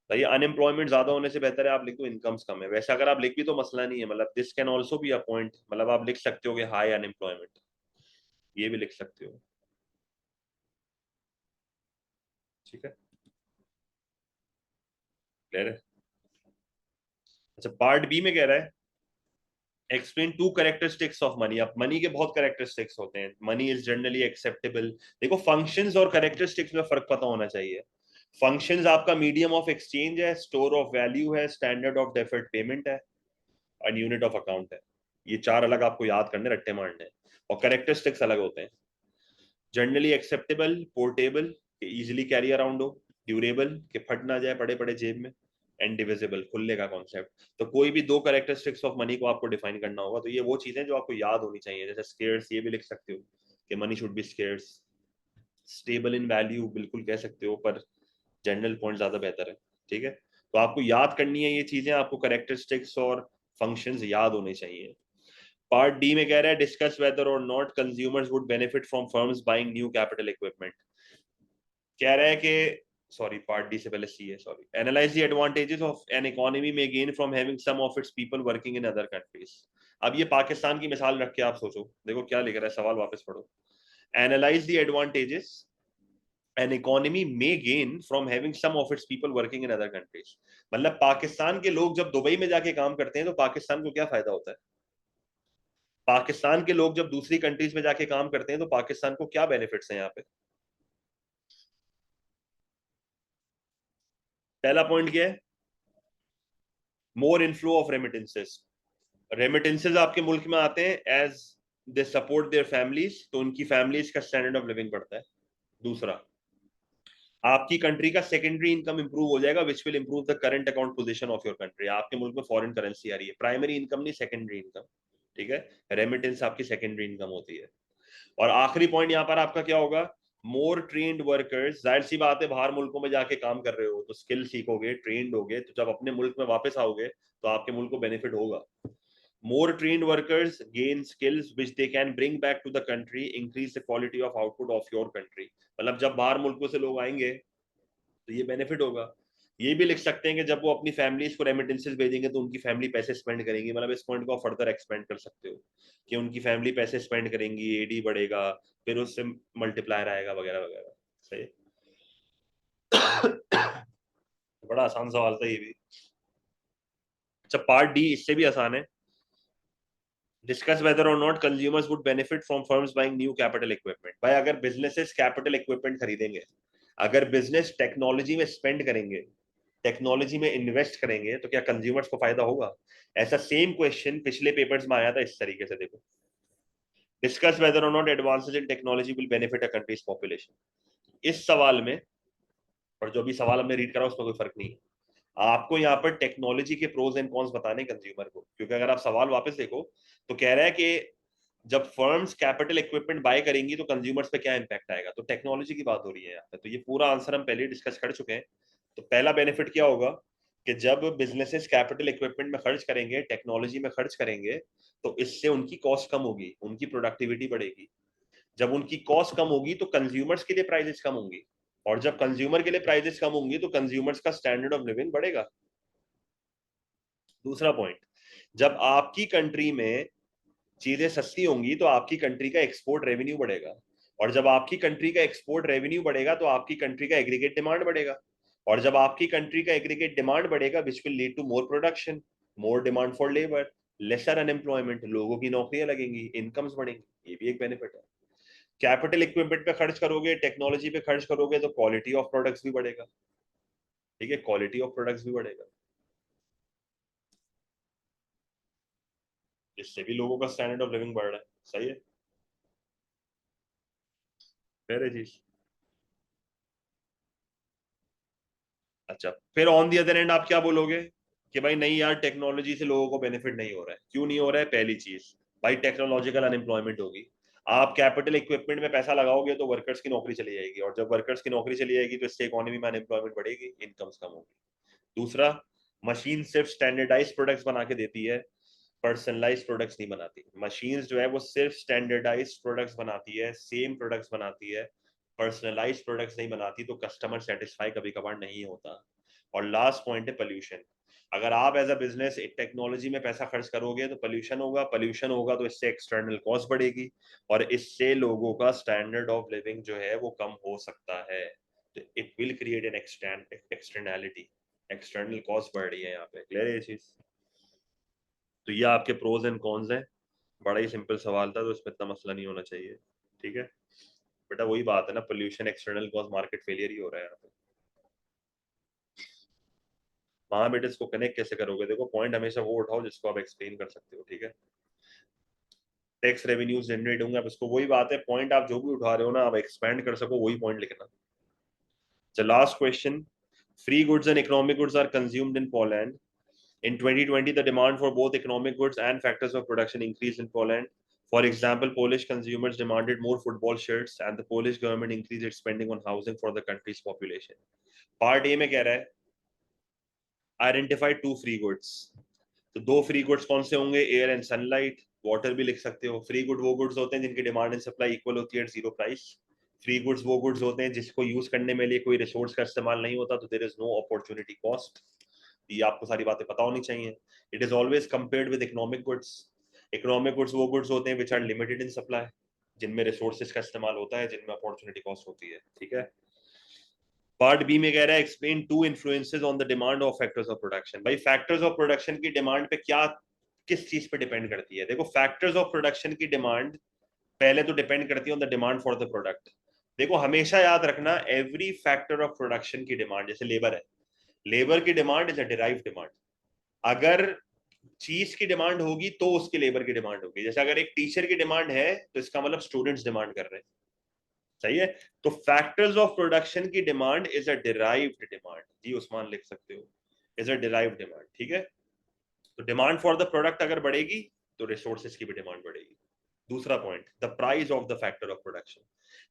भाई अनएम्प्लॉयमेंट ज्यादा होने से बेहतर है आप लिख दो इनकम्स कम है। वैसे अगर आप लिख भी तो मसला नहीं है, मतलब this can also be a point, मतलब आप लिख सकते हो कि हाई अनएम्प्लॉयमेंट, ये भी लिख सकते हो। ठीक है, क्लियर है। अच्छा पार्ट बी में कह रहा है एक्सप्लेन 2 कैरेक्टरिस्टिक्स ऑफ मनी। अब मनी के बहुत कैरेक्टरिस्टिक्स होते हैं, मनी इज जनरली एक्सेप्टेबल। देखो फंक्शंस और कैरेक्टरिस्टिक्स में फर्क पता होना चाहिए। फंक्शंस आपका मीडियम ऑफ एक्सचेंज है, स्टोर ऑफ वैल्यू है, स्टैंडर्ड ऑफ डेफर्ड पेमेंट है, और यूनिट ऑफ अकाउंट है। ये 4 अलग आपको याद करने, रट्टे मारने हैं। और कैरेक्टरिस्टिक्स अलग होते हैं। जनरली एक्सेप्टेबल, पोर्टेबल के इजिली कैरी अराउंड हो, ड्यूरेबल के फट ना जाए पड़े पड़े जेब में, एंड डिविजिबल खुले का कॉन्सेप्ट। तो कोई भी 2 कैरेक्टरिस्टिक्स ऑफ मनी को आपको डिफाइन करना होगा, तो ये वो चीजें जो आपको याद होनी चाहिए। जैसे स्केर्स, ये भी लिख सकते हो कि money should be scarce. Stable in value बिल्कुल कह सकते हो, पर जनरल पॉइंट ज्यादा बेहतर है। ठीक है, तो आपको याद करनी है ये चीजें, आपको कैरेक्टरिस्टिक्स और फंक्शंस याद होने चाहिए। पार्ट डी में कह रहा है discuss whether or not consumers would benefit from firms buying new capital equipment. कह रहा है कि सॉरी पार्ट डी से पहले सी है, sorry, analyse the advantages of an economy may gain from having some of its people working in other countries. अब ये पाकिस्तान की मिसाल रख के आप सोचो, देखो क्या लिख रहा है सवाल, वापस पढ़ो। Analyse the advantages an economy may gain from having some of its people working in other countries. मतलब पाकिस्तान के लोग जब दुबई में जाके काम करते हैं तो पाकिस्तान को क्या फायदा होता है? पाकिस्तान के लोग जब दूसरी कंट्रीज में जाके काम करते हैं तो पाकिस्तान को क्या बेनिफिट्स हैं यहाँ पे? पहला पॉइंट क्या है? More inflow of remittances. Remittances आपके मुल्क में आते हैं as they support their families, तो उनकी फैमिलीज का स्टैंडर्ड ऑफ लिविंग बढ़ता है। दूसरा, आपकी कंट्री का सेकेंडरी इनकम इंप्रूव हो जाएगा, which will improve the current account position of your country. आपके मुल्क में फॉरेन करेंसी आ रही है, प्राइमरी इनकम नहीं, सेकेंडरी इनकम। ठीक है, रेमिटेंस आपकी सेकेंडरी इनकम होती है। और आखिरी पॉइंट यहाँ पर आपका क्या होगा? More trained workers. जाहिर सी बात है बाहर मुल्कों में जाके काम कर रहे हो तो स्किल सीखोगे, ट्रेंड होगे, तो जब अपने मुल्क में वापस आओगे तो आपके मुल्क को बेनिफिट होगा। More trained workers gain skills which they can bring back to the country, increase the quality of output of your country. मतलब जब बाहर मुल्कों से लोग आएंगे तो ये बेनिफिट होगा। ये भी लिख सकते हैं कि जब वो अपनी फैमिलीज को रेमिटेंसेस भेजेंगे तो उनकी फैमिली पैसे स्पेंड करेंगी, मतलब इस पॉइंट को आप फर्दर एक्सपेंड कर सकते हो कि उनकी फैमिली पैसे स्पेंड करेंगी, एडी बढ़ेगा, फिर उससे मल्टीप्लायर आएगा वगैरह वगैरह। सही है। बड़ा आसान सवाल था ये भी। अच्छा पार्ट डी इससे भी आसान है। Discuss whether or not consumers would benefit from firms buying new capital equipment. भाई अगर बिजनेसेस कैपिटल इक्विपमेंट खरीदेंगे, अगर बिजनेस टेक्नोलॉजी में स्पेंड करेंगे, टेक्नोलॉजी में इन्वेस्ट करेंगे, तो क्या कंज्यूमर्स को फायदा होगा? ऐसा सेम क्वेश्चन पिछले पेपर्स में आया था इस तरीके से, देखो। Discuss whether or not advances in technology will benefit a countries population. इस सवाल में और जो भी सवाल हमने रीड करा उसमें कोई फर्क नहीं है। आपको यहाँ पर टेक्नोलॉजी के प्रोज एंड कॉन्स बताने कंज्यूमर को, क्योंकि अगर आप सवाल वापस देखो तो कह रहा है कि जब फर्म्स कैपिटल इक्विपमेंट बाय करेंगी तो कंज्यूमर्स पे क्या इंपैक्ट आएगा, तो टेक्नोलॉजी की बात हो रही है यहाँ पे। तो ये पूरा आंसर हम पहले डिस्कस कर चुके हैं। तो पहला बेनिफिट क्या होगा कि जब बिजनेसेस कैपिटल इक्विपमेंट में खर्च करेंगे, टेक्नोलॉजी में खर्च करेंगे, तो इससे उनकी कॉस्ट कम होगी, उनकी प्रोडक्टिविटी बढ़ेगी। जब उनकी कॉस्ट कम होगी तो कंज्यूमर्स के लिए प्राइसेस कम होंगी, और जब कंज्यूमर के लिए प्राइसेस कम होंगी तो कंज्यूमर्स का स्टैंडर्ड ऑफ लिविंग बढ़ेगा। दूसरा पॉइंट, जब आपकी कंट्री में चीजें सस्ती होंगी तो आपकी कंट्री का एक्सपोर्ट रेवेन्यू बढ़ेगा, और जब आपकी कंट्री का एक्सपोर्ट रेवेन्यू बढ़ेगा तो आपकी कंट्री का एग्रीगेट डिमांड बढ़ेगा, और जब आपकी कंट्री का एग्रीगेट डिमांड बढ़ेगा which will lead to more production, more demand for labour, lesser unemployment, लोगों की नौकरियां लगेंगी, इनकम्स बढ़ेंगी। ये भी एक बेनिफिट है। कैपिटल इक्विपमेंट पे खर्च करोगे, टेक्नोलॉजी पे खर्च करोगे, तो क्वालिटी ऑफ प्रोडक्ट्स भी बढ़ेगा। ठीक है, क्वालिटी ऑफ प्रोडक्ट्स भी बढ़ेगा, इससे भी लोगों का स्टैंडर्ड ऑफ लिविंग बढ़ रहा है। सही है, फेयर है चीज। अच्छा, फिर ऑन दी अदर एंड आप क्या बोलोगे कि भाई नहीं यार, टेक्नोलॉजी से लोगों को बेनिफिट नहीं हो रहा है। क्यों नहीं हो रहा है? पहली चीज, भाई टेक्नोलॉजिकल अनएम्प्लॉयमेंट होगी। आप कैपिटल इक्विपमेंट में पैसा लगाओगे तो वर्कर्स की नौकरी चली जाएगी, और जब वर्कर्स की नौकरी चली जाएगी तो इससे इकोनॉमी में अनएम्प्लॉयमेंट बढ़ेगी, इनकम्स कम होगी। दूसरा, मशीन सिर्फ स्टैंडर्डाइज प्रोडक्ट्स बना के देती है, पर्सनलाइज प्रोडक्ट्स नहीं बनाती। मशीन्स जो है वो सिर्फ स्टैंडर्डाइज प्रोडक्ट्स बनाती है, सेम प्रोडक्ट्स बनाती है, पर्सनलाइज प्रोडक्ट्स नहीं बनाती, तो कस्टमर सेटिस्फाई कभी कभार नहीं होता। और लास्ट पॉइंट है पोल्यूशन। अगर आप एज अ बिजनेस टेक्नोलॉजी में पैसा खर्च करोगे तो पोल्यूशन होगा, पोल्यूशन होगा तो इससे एक्सटर्नल कॉस्ट बढ़ेगी, और इससे लोगों का स्टैंडर्ड ऑफ लिविंग जो है वो कम हो सकता है। तो it will create an externality, external cost बढ़ रही है यहाँ पे। क्लियर है ये चीज? तो ये आपके प्रोज एंड कॉन्स हैं। बड़ा ही सिंपल सवाल था, तो इसमें इतना मसला नहीं होना चाहिए। ठीक है बेटा, वही बात है ना, pollution external cause, market failure ही हो रहा है यहाँ पे। हाँ बेटे, इसको कनेक्ट कैसे करोगे? देखो पॉइंट हमेशा वो उठाओ जिसको आप एक्सप्लेन कर सकते हो। ठीक है, टैक्स रेवेन्यूज जनरेट होंगे, अब इसको वही बात है, पॉइंट आप जो भी उठा रहे हो ना, आप एक्सपेंड कर सको वही पॉइंट लिखना। The last question, free goods and economic goods are consumed in Poland. In 2020, the demand for both economic goods and factors of production increased in Poland. For example, Polish consumers demanded more football shirts, and the Polish government increased its spending on housing for the country's population. Part A में कह रहा है आइडेंटिफाई टू फ्री गुड्स। तो दो फ्री गुड्स कौन से होंगे? Air and sunlight. वाटर भी लिख सकते हो। फ्री गुड वो गुड्स होते हैं जिनकी डिमांड एंड सप्लाई इक्वल होती है, जीरो प्राइस। फ्री गुड्स वो गुड्स होते हैं जिसको यूज करने में लिए कोई रिसोर्स का इस्तेमाल नहीं होता, तो there is no opportunity cost. ये आपको सारी बातें पता होनी चाहिए। It is always compared with economic goods. Economic goods वो गुड्स होते हैं which are limited in supply, जिनमें रिसोर्सेज का इस्तेमाल होता है, जिनमें अपॉर्चुनिटी कॉस्ट होती है। ठीक है, पार्ट बी में कह रहा है explain two influences on the demand of factors of production. भाई फैक्टर्स ऑफ प्रोडक्शन की डिमांड पे क्या, किस चीज पे डिपेंड करती है? देखो फैक्टर्स ऑफ प्रोडक्शन की डिमांड पहले तो डिपेंड करती है on the demand for the product. देखो हमेशा याद रखना, एवरी फैक्टर ऑफ प्रोडक्शन की डिमांड, जैसे लेबर है, लेबर की demand is a derived demand. अगर चीज की डिमांड होगी तो उसकी लेबर की डिमांड होगी। जैसे अगर एक टीचर की डिमांड है तो इसका मतलब स्टूडेंट्स डिमांड कर रहे हैं। सही है, तो फैक्टर्स ऑफ प्रोडक्शन की demand is a derived demand. जी उस्मान लिख सकते हो, इज अ डिराइव्ड डिमांड। ठीक है, तो डिमांड फॉर द प्रोडक्ट अगर बढ़ेगी तो रिसोर्सेज की भी डिमांड बढ़ेगी। दूसरा point, the price of the factor of production.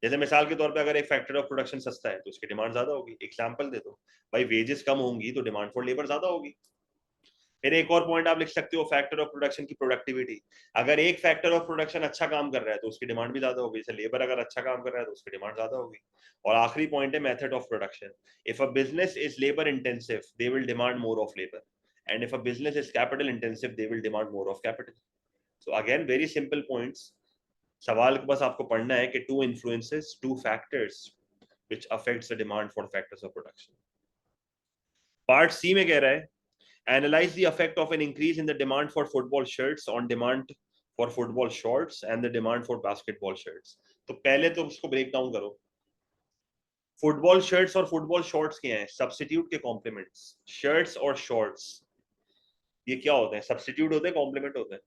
जैसे मिसाल के तौर पे अगर एक फैक्टर ऑफ प्रोडक्शन सस्ता है तो उसकी डिमांड ज्यादा होगी। एग्जांपल दे दो, भाई वेजेस कम होंगी तो डिमांड फॉर लेबर ज्यादा होगी। फिर एक और पॉइंट आप लिख सकते हो फैक्टर ऑफ प्रोडक्शन की प्रोडक्टिविटी। अगर एक फैक्टर ऑफ प्रोडक्शन अच्छा काम कर रहा है तो उसकी डिमांड भी ज्यादा होगी, जैसे लेबर अगर अच्छा काम कर रहा है तो उसकी डिमांड ज्यादा होगी। और आखिरी पॉइंट है method of production. If a business is labour intensive they will demand more of labour, and if a business is capital intensive they will demand more of capital. So again very simple points. सवाल को बस आपको पढ़ना है कि two influences two factors which affects the demand for factors of production. Part C में कह रहा है analyze the effect of an increase in the demand for football shirts on demand for football shorts and the demand for basketball shirts. तो पहले तो उसको ब्रेक डाउन करो। फुटबॉल शर्ट्स और फुटबॉल शॉर्ट्स क्या हैं? सब्स्टिट्यूट के कॉम्प्लीमेंट्स। शर्ट्स और शॉर्ट्स ये क्या होते हैं? सब्स्टिट्यूट होते हैं, कॉम्प्लीमेंट होते हैं।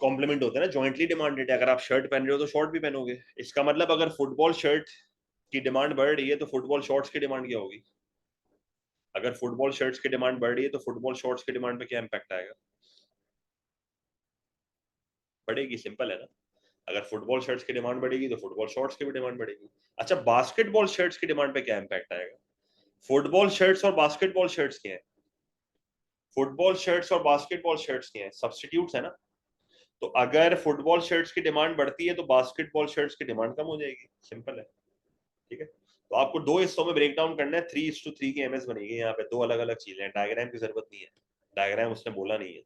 कॉम्प्लीमेंट होते हैं ना, जॉइंटली डिमांडेड है। अगर आप शर्ट पहन रहे हो तो शॉर्ट भी पहनोगे। इसका मतलब अगर फुटबॉल शर्ट की डिमांड बढ़ रही है तो फुटबॉल शॉर्ट्स की डिमांड क्या होगी? अगर फुटबॉल शर्ट्स की डिमांड बढ़ रही है तो फुटबॉल शॉर्ट्स की डिमांड पे क्या इंपैक्ट आएगा? बढ़ेगी, सिंपल है ना। अगर फुटबॉल शर्ट्स की डिमांड बढ़ेगी तो फुटबॉल शॉर्ट्स की भी डिमांड बढ़ेगी। अच्छा, बास्केटबॉल शर्ट्स की डिमांड पे क्या इंपैक्ट आएगा? फुटबॉल शर्ट्स और बास्केटबॉल शर्ट्स क्या है? फुटबॉल शर्ट्स और बास्केटबॉल शर्ट्स क्या है? सब्स्टिट्यूट्स है ना। तो अगर फुटबॉल शर्ट्स की डिमांड बढ़ती है तो बास्केटबॉल शर्ट्स की डिमांड कम हो जाएगी, सिंपल है। ठीक है, तो आपको दो हिस्सों में ब्रेक डाउन करना है। 3:3 की एमएस बनेगी। यहाँ पे दो अलग अलग चीजें हैं, डायग्राम की जरूरत नहीं है, डायग्राम उसने बोला नहीं है।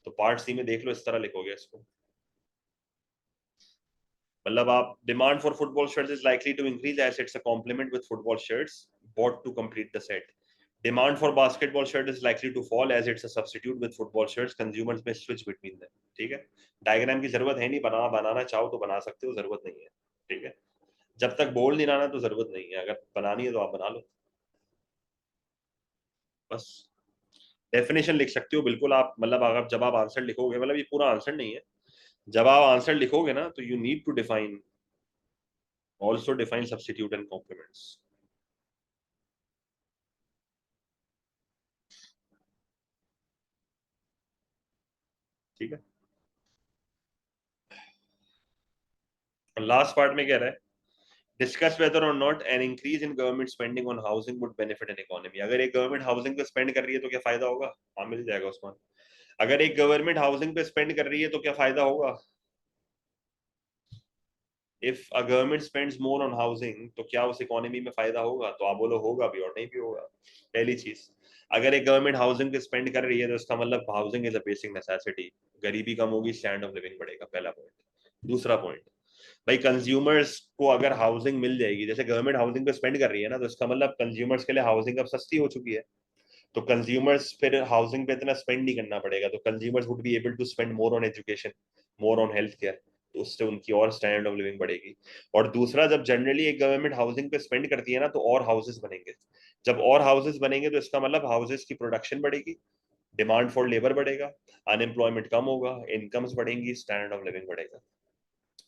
तो पार्ट सी में देख लो, इस तरह लिखोगे इसको। मतलब आप demand for football shirts is likely to increase as it's a complement with football shirts bought to complete the set. Demand for basketball shirt is likely to fall as it's a substitute with football shirts. Consumers may switch between them. ठीक है, डायग्राम की जरूरत है नहीं, बनाना चाहो तो बना सकते हो, जरूरत नहीं है। ठीक है, जब तक बोल नहीं लाना तो जरूरत नहीं है, अगर बनानी है तो आप बना लो। बस डेफिनेशन लिख सकते हो बिल्कुल आप, मतलब अगर जब आप आंसर लिखोगे, मतलब ये पूरा आंसर नहीं है, जब आप आंसर लिखोगे ना तो you need to define, also define substitute and complements. ठीक है, लास्ट पार्ट में कह रहा है discuss whether or not an increase in government spending on housing would benefit in economy. अगर एक गवर्नमेंट हाउसिंग पे स्पेंड कर रही है तो क्या फायदा होगा? हाँ, मिल जाएगा उस्मान। अगर एक गवर्नमेंट हाउसिंग पे स्पेंड कर रही है तो क्या फायदा होगा? If a government spends more on housing तो क्या उस इकोनॉमी में फायदा होगा? तो आप बोलो होगा भी और नहीं भी होगा। पहली चीज, अगर एक गवर्नमेंट हाउसिंग पे स्पेंड कर रही है तो इसका मतलब housing is a basic necessity, गरीबी कम होगी, स्टैंडर्ड ऑफ लिविंग बढ़ेगा, पहला पॉइंट। दूसरा पॉइंट, भाई कंज्यूमर्स को अगर हाउसिंग मिल जाएगी, जैसे गवर्नमेंट हाउसिंग पे स्पेंड कर रही है ना, तो इसका मतलब कंज्यूमर्स के लिए हाउसिंग अब सस्ती हो चुकी है। तो कंज्यूमर्स फिर हाउसिंग पे इतना स्पेंड नहीं करना पड़ेगा, तो consumers would be able to spend more on education, more on health care. तो उससे उनकी और स्टैंडर्ड ऑफ लिविंग बढ़ेगी। और दूसरा, जब जनरली एक गवर्नमेंट हाउसिंग पे स्पेंड करती है ना तो और हाउसेस बनेंगे। जब और हाउसेस बनेंगे तो इसका मतलब हाउसेस की प्रोडक्शन बढ़ेगी, डिमांड फॉर लेबर बढ़ेगा, अनएम्प्लॉयमेंट कम होगा, इनकम्स बढ़ेंगी, स्टैंडर्ड ऑफ लिविंग बढ़ेगा।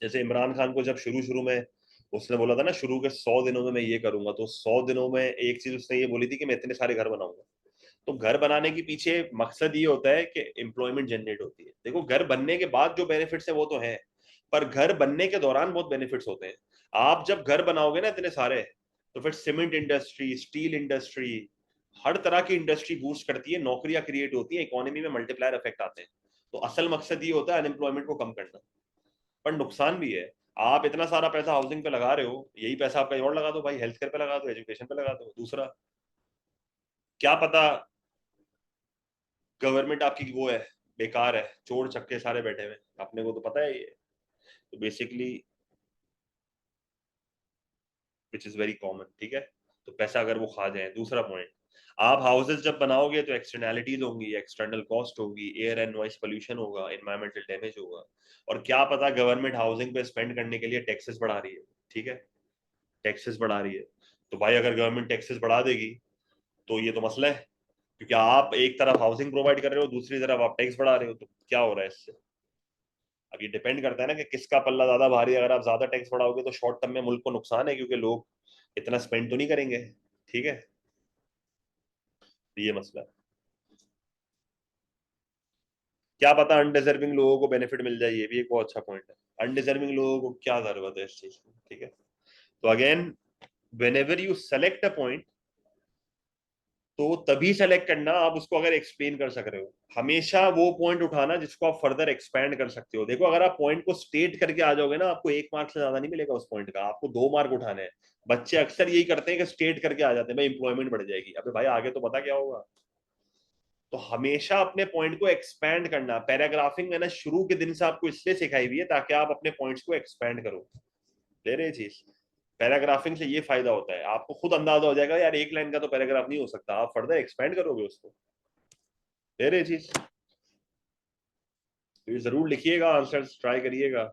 जैसे इमरान खान को जब शुरू शुरू में उसने बोला था ना, शुरू के 100 दिनों में मैं ये करूंगा, तो 100 दिनों में एक चीज उसने ये बोली थी कि मैं इतने सारे घर बनाऊंगा। तो घर बनाने के पीछे मकसद ये होता है कि एम्प्लॉयमेंट जनरेट होती है। देखो, घर बनने के बाद जो बेनिफिट्स है वो तो है, पर घर बनने के दौरान बहुत बेनिफिट्स होते हैं। आप जब घर बनाओगे ना इतने सारे, तो फिर सीमेंट इंडस्ट्री, स्टील इंडस्ट्री, हर तरह की इंडस्ट्री बूस्ट करती है, नौकरियां क्रिएट होती है, इकोनॉमी में मल्टीप्लायर इफेक्ट आते हैं। तो असल मकसद ये होता है अनएम्प्लॉयमेंट को कम करना। पर नुकसान भी है। आप इतना सारा पैसा हाउसिंग पे लगा रहे हो, यही पैसा आप कहीं और लगा दो भाई, हेल्थ केयर पे लगा दो, एजुकेशन पे लगा दो। दूसरा, क्या पता गवर्नमेंट आपकी वो है, बेकार है, चोर चक्के सारे बैठे हुए, अपने को तो पता है ये। तो basically which is very common. ठीक है, तो पैसा अगर वो खा जाए। दूसरा पॉइंट, आप हाउसेस जब बनाओगे तो एक्सटर्नैलिटीज होंगी, एक्सटर्नल कॉस्ट होगी, एयर एंड नॉइस पोल्यूशन होगा, एनवायरमेंटल डैमेज होगा। और क्या पता गवर्नमेंट हाउसिंग पे स्पेंड करने के लिए टैक्सेस बढ़ा रही है। ठीक है, टैक्सेस बढ़ा रही है, तो भाई अगर गवर्नमेंट टैक्सेस बढ़ा देगी तो ये तो मसला है, क्योंकि आप एक तरफ हाउसिंग प्रोवाइड कर रहे हो, दूसरी तरफ आप टैक्स बढ़ा रहे हो, तो क्या हो रहा है इससे? अब ये डिपेंड करता है ना कि किसका पल्ला ज्यादा भारी है। अगर आप ज्यादा टैक्स बढ़ाओगे तो शॉर्ट टर्म में मुल्क को नुकसान है, क्योंकि लोग इतना स्पेंड तो नहीं करेंगे। ठीक है, तो ये मसला है। क्या पता अनडिजर्विंग लोगों को बेनिफिट मिल जाए, ये भी एक बहुत अच्छा पॉइंट है। अनडिजर्विंग लोगों को क्या जरूरत है इस चीज की? ठीक है, तो again whenever you select a point, तो तभी सेलेक्ट करना आप उसको अगर एक्सप्लेन कर सक रहे हो। हमेशा वो पॉइंट उठाना जिसको आप फर्दर एक्सपैंड कर सकते हो। देखो अगर आप पॉइंट को स्टेट करके आ जाओगे ना, आपको 1 मार्क से ज्यादा नहीं मिलेगा उस पॉइंट का, आपको 2 मार्क उठाने हैं। बच्चे अक्सर यही करते हैं कि स्टेट करके आ जाते हैं, भाई इंप्लॉयमेंट बढ़ जाएगी। अबे भाई आगे तो पता क्या होगा। तो हमेशा अपने पॉइंट को एक्सपैंड करना। पैराग्राफिंग मैंने शुरू के दिन से आपको इसलिए सिखाई हुई है ताकि आप अपने पॉइंट्स को एक्सपैंड करो। ले रहे चीज। पैराग्राफिंग से ये फायदा होता है, आपको खुद अंदाजा हो जाएगा यार 1 लाइन का तो पैराग्राफ नहीं हो सकता, आप फर्दर एक्सपैंड करोगे उसको। ले रहे चीज। तो ये जरूर लिखिएगा, आंसर्स ट्राई करिएगा।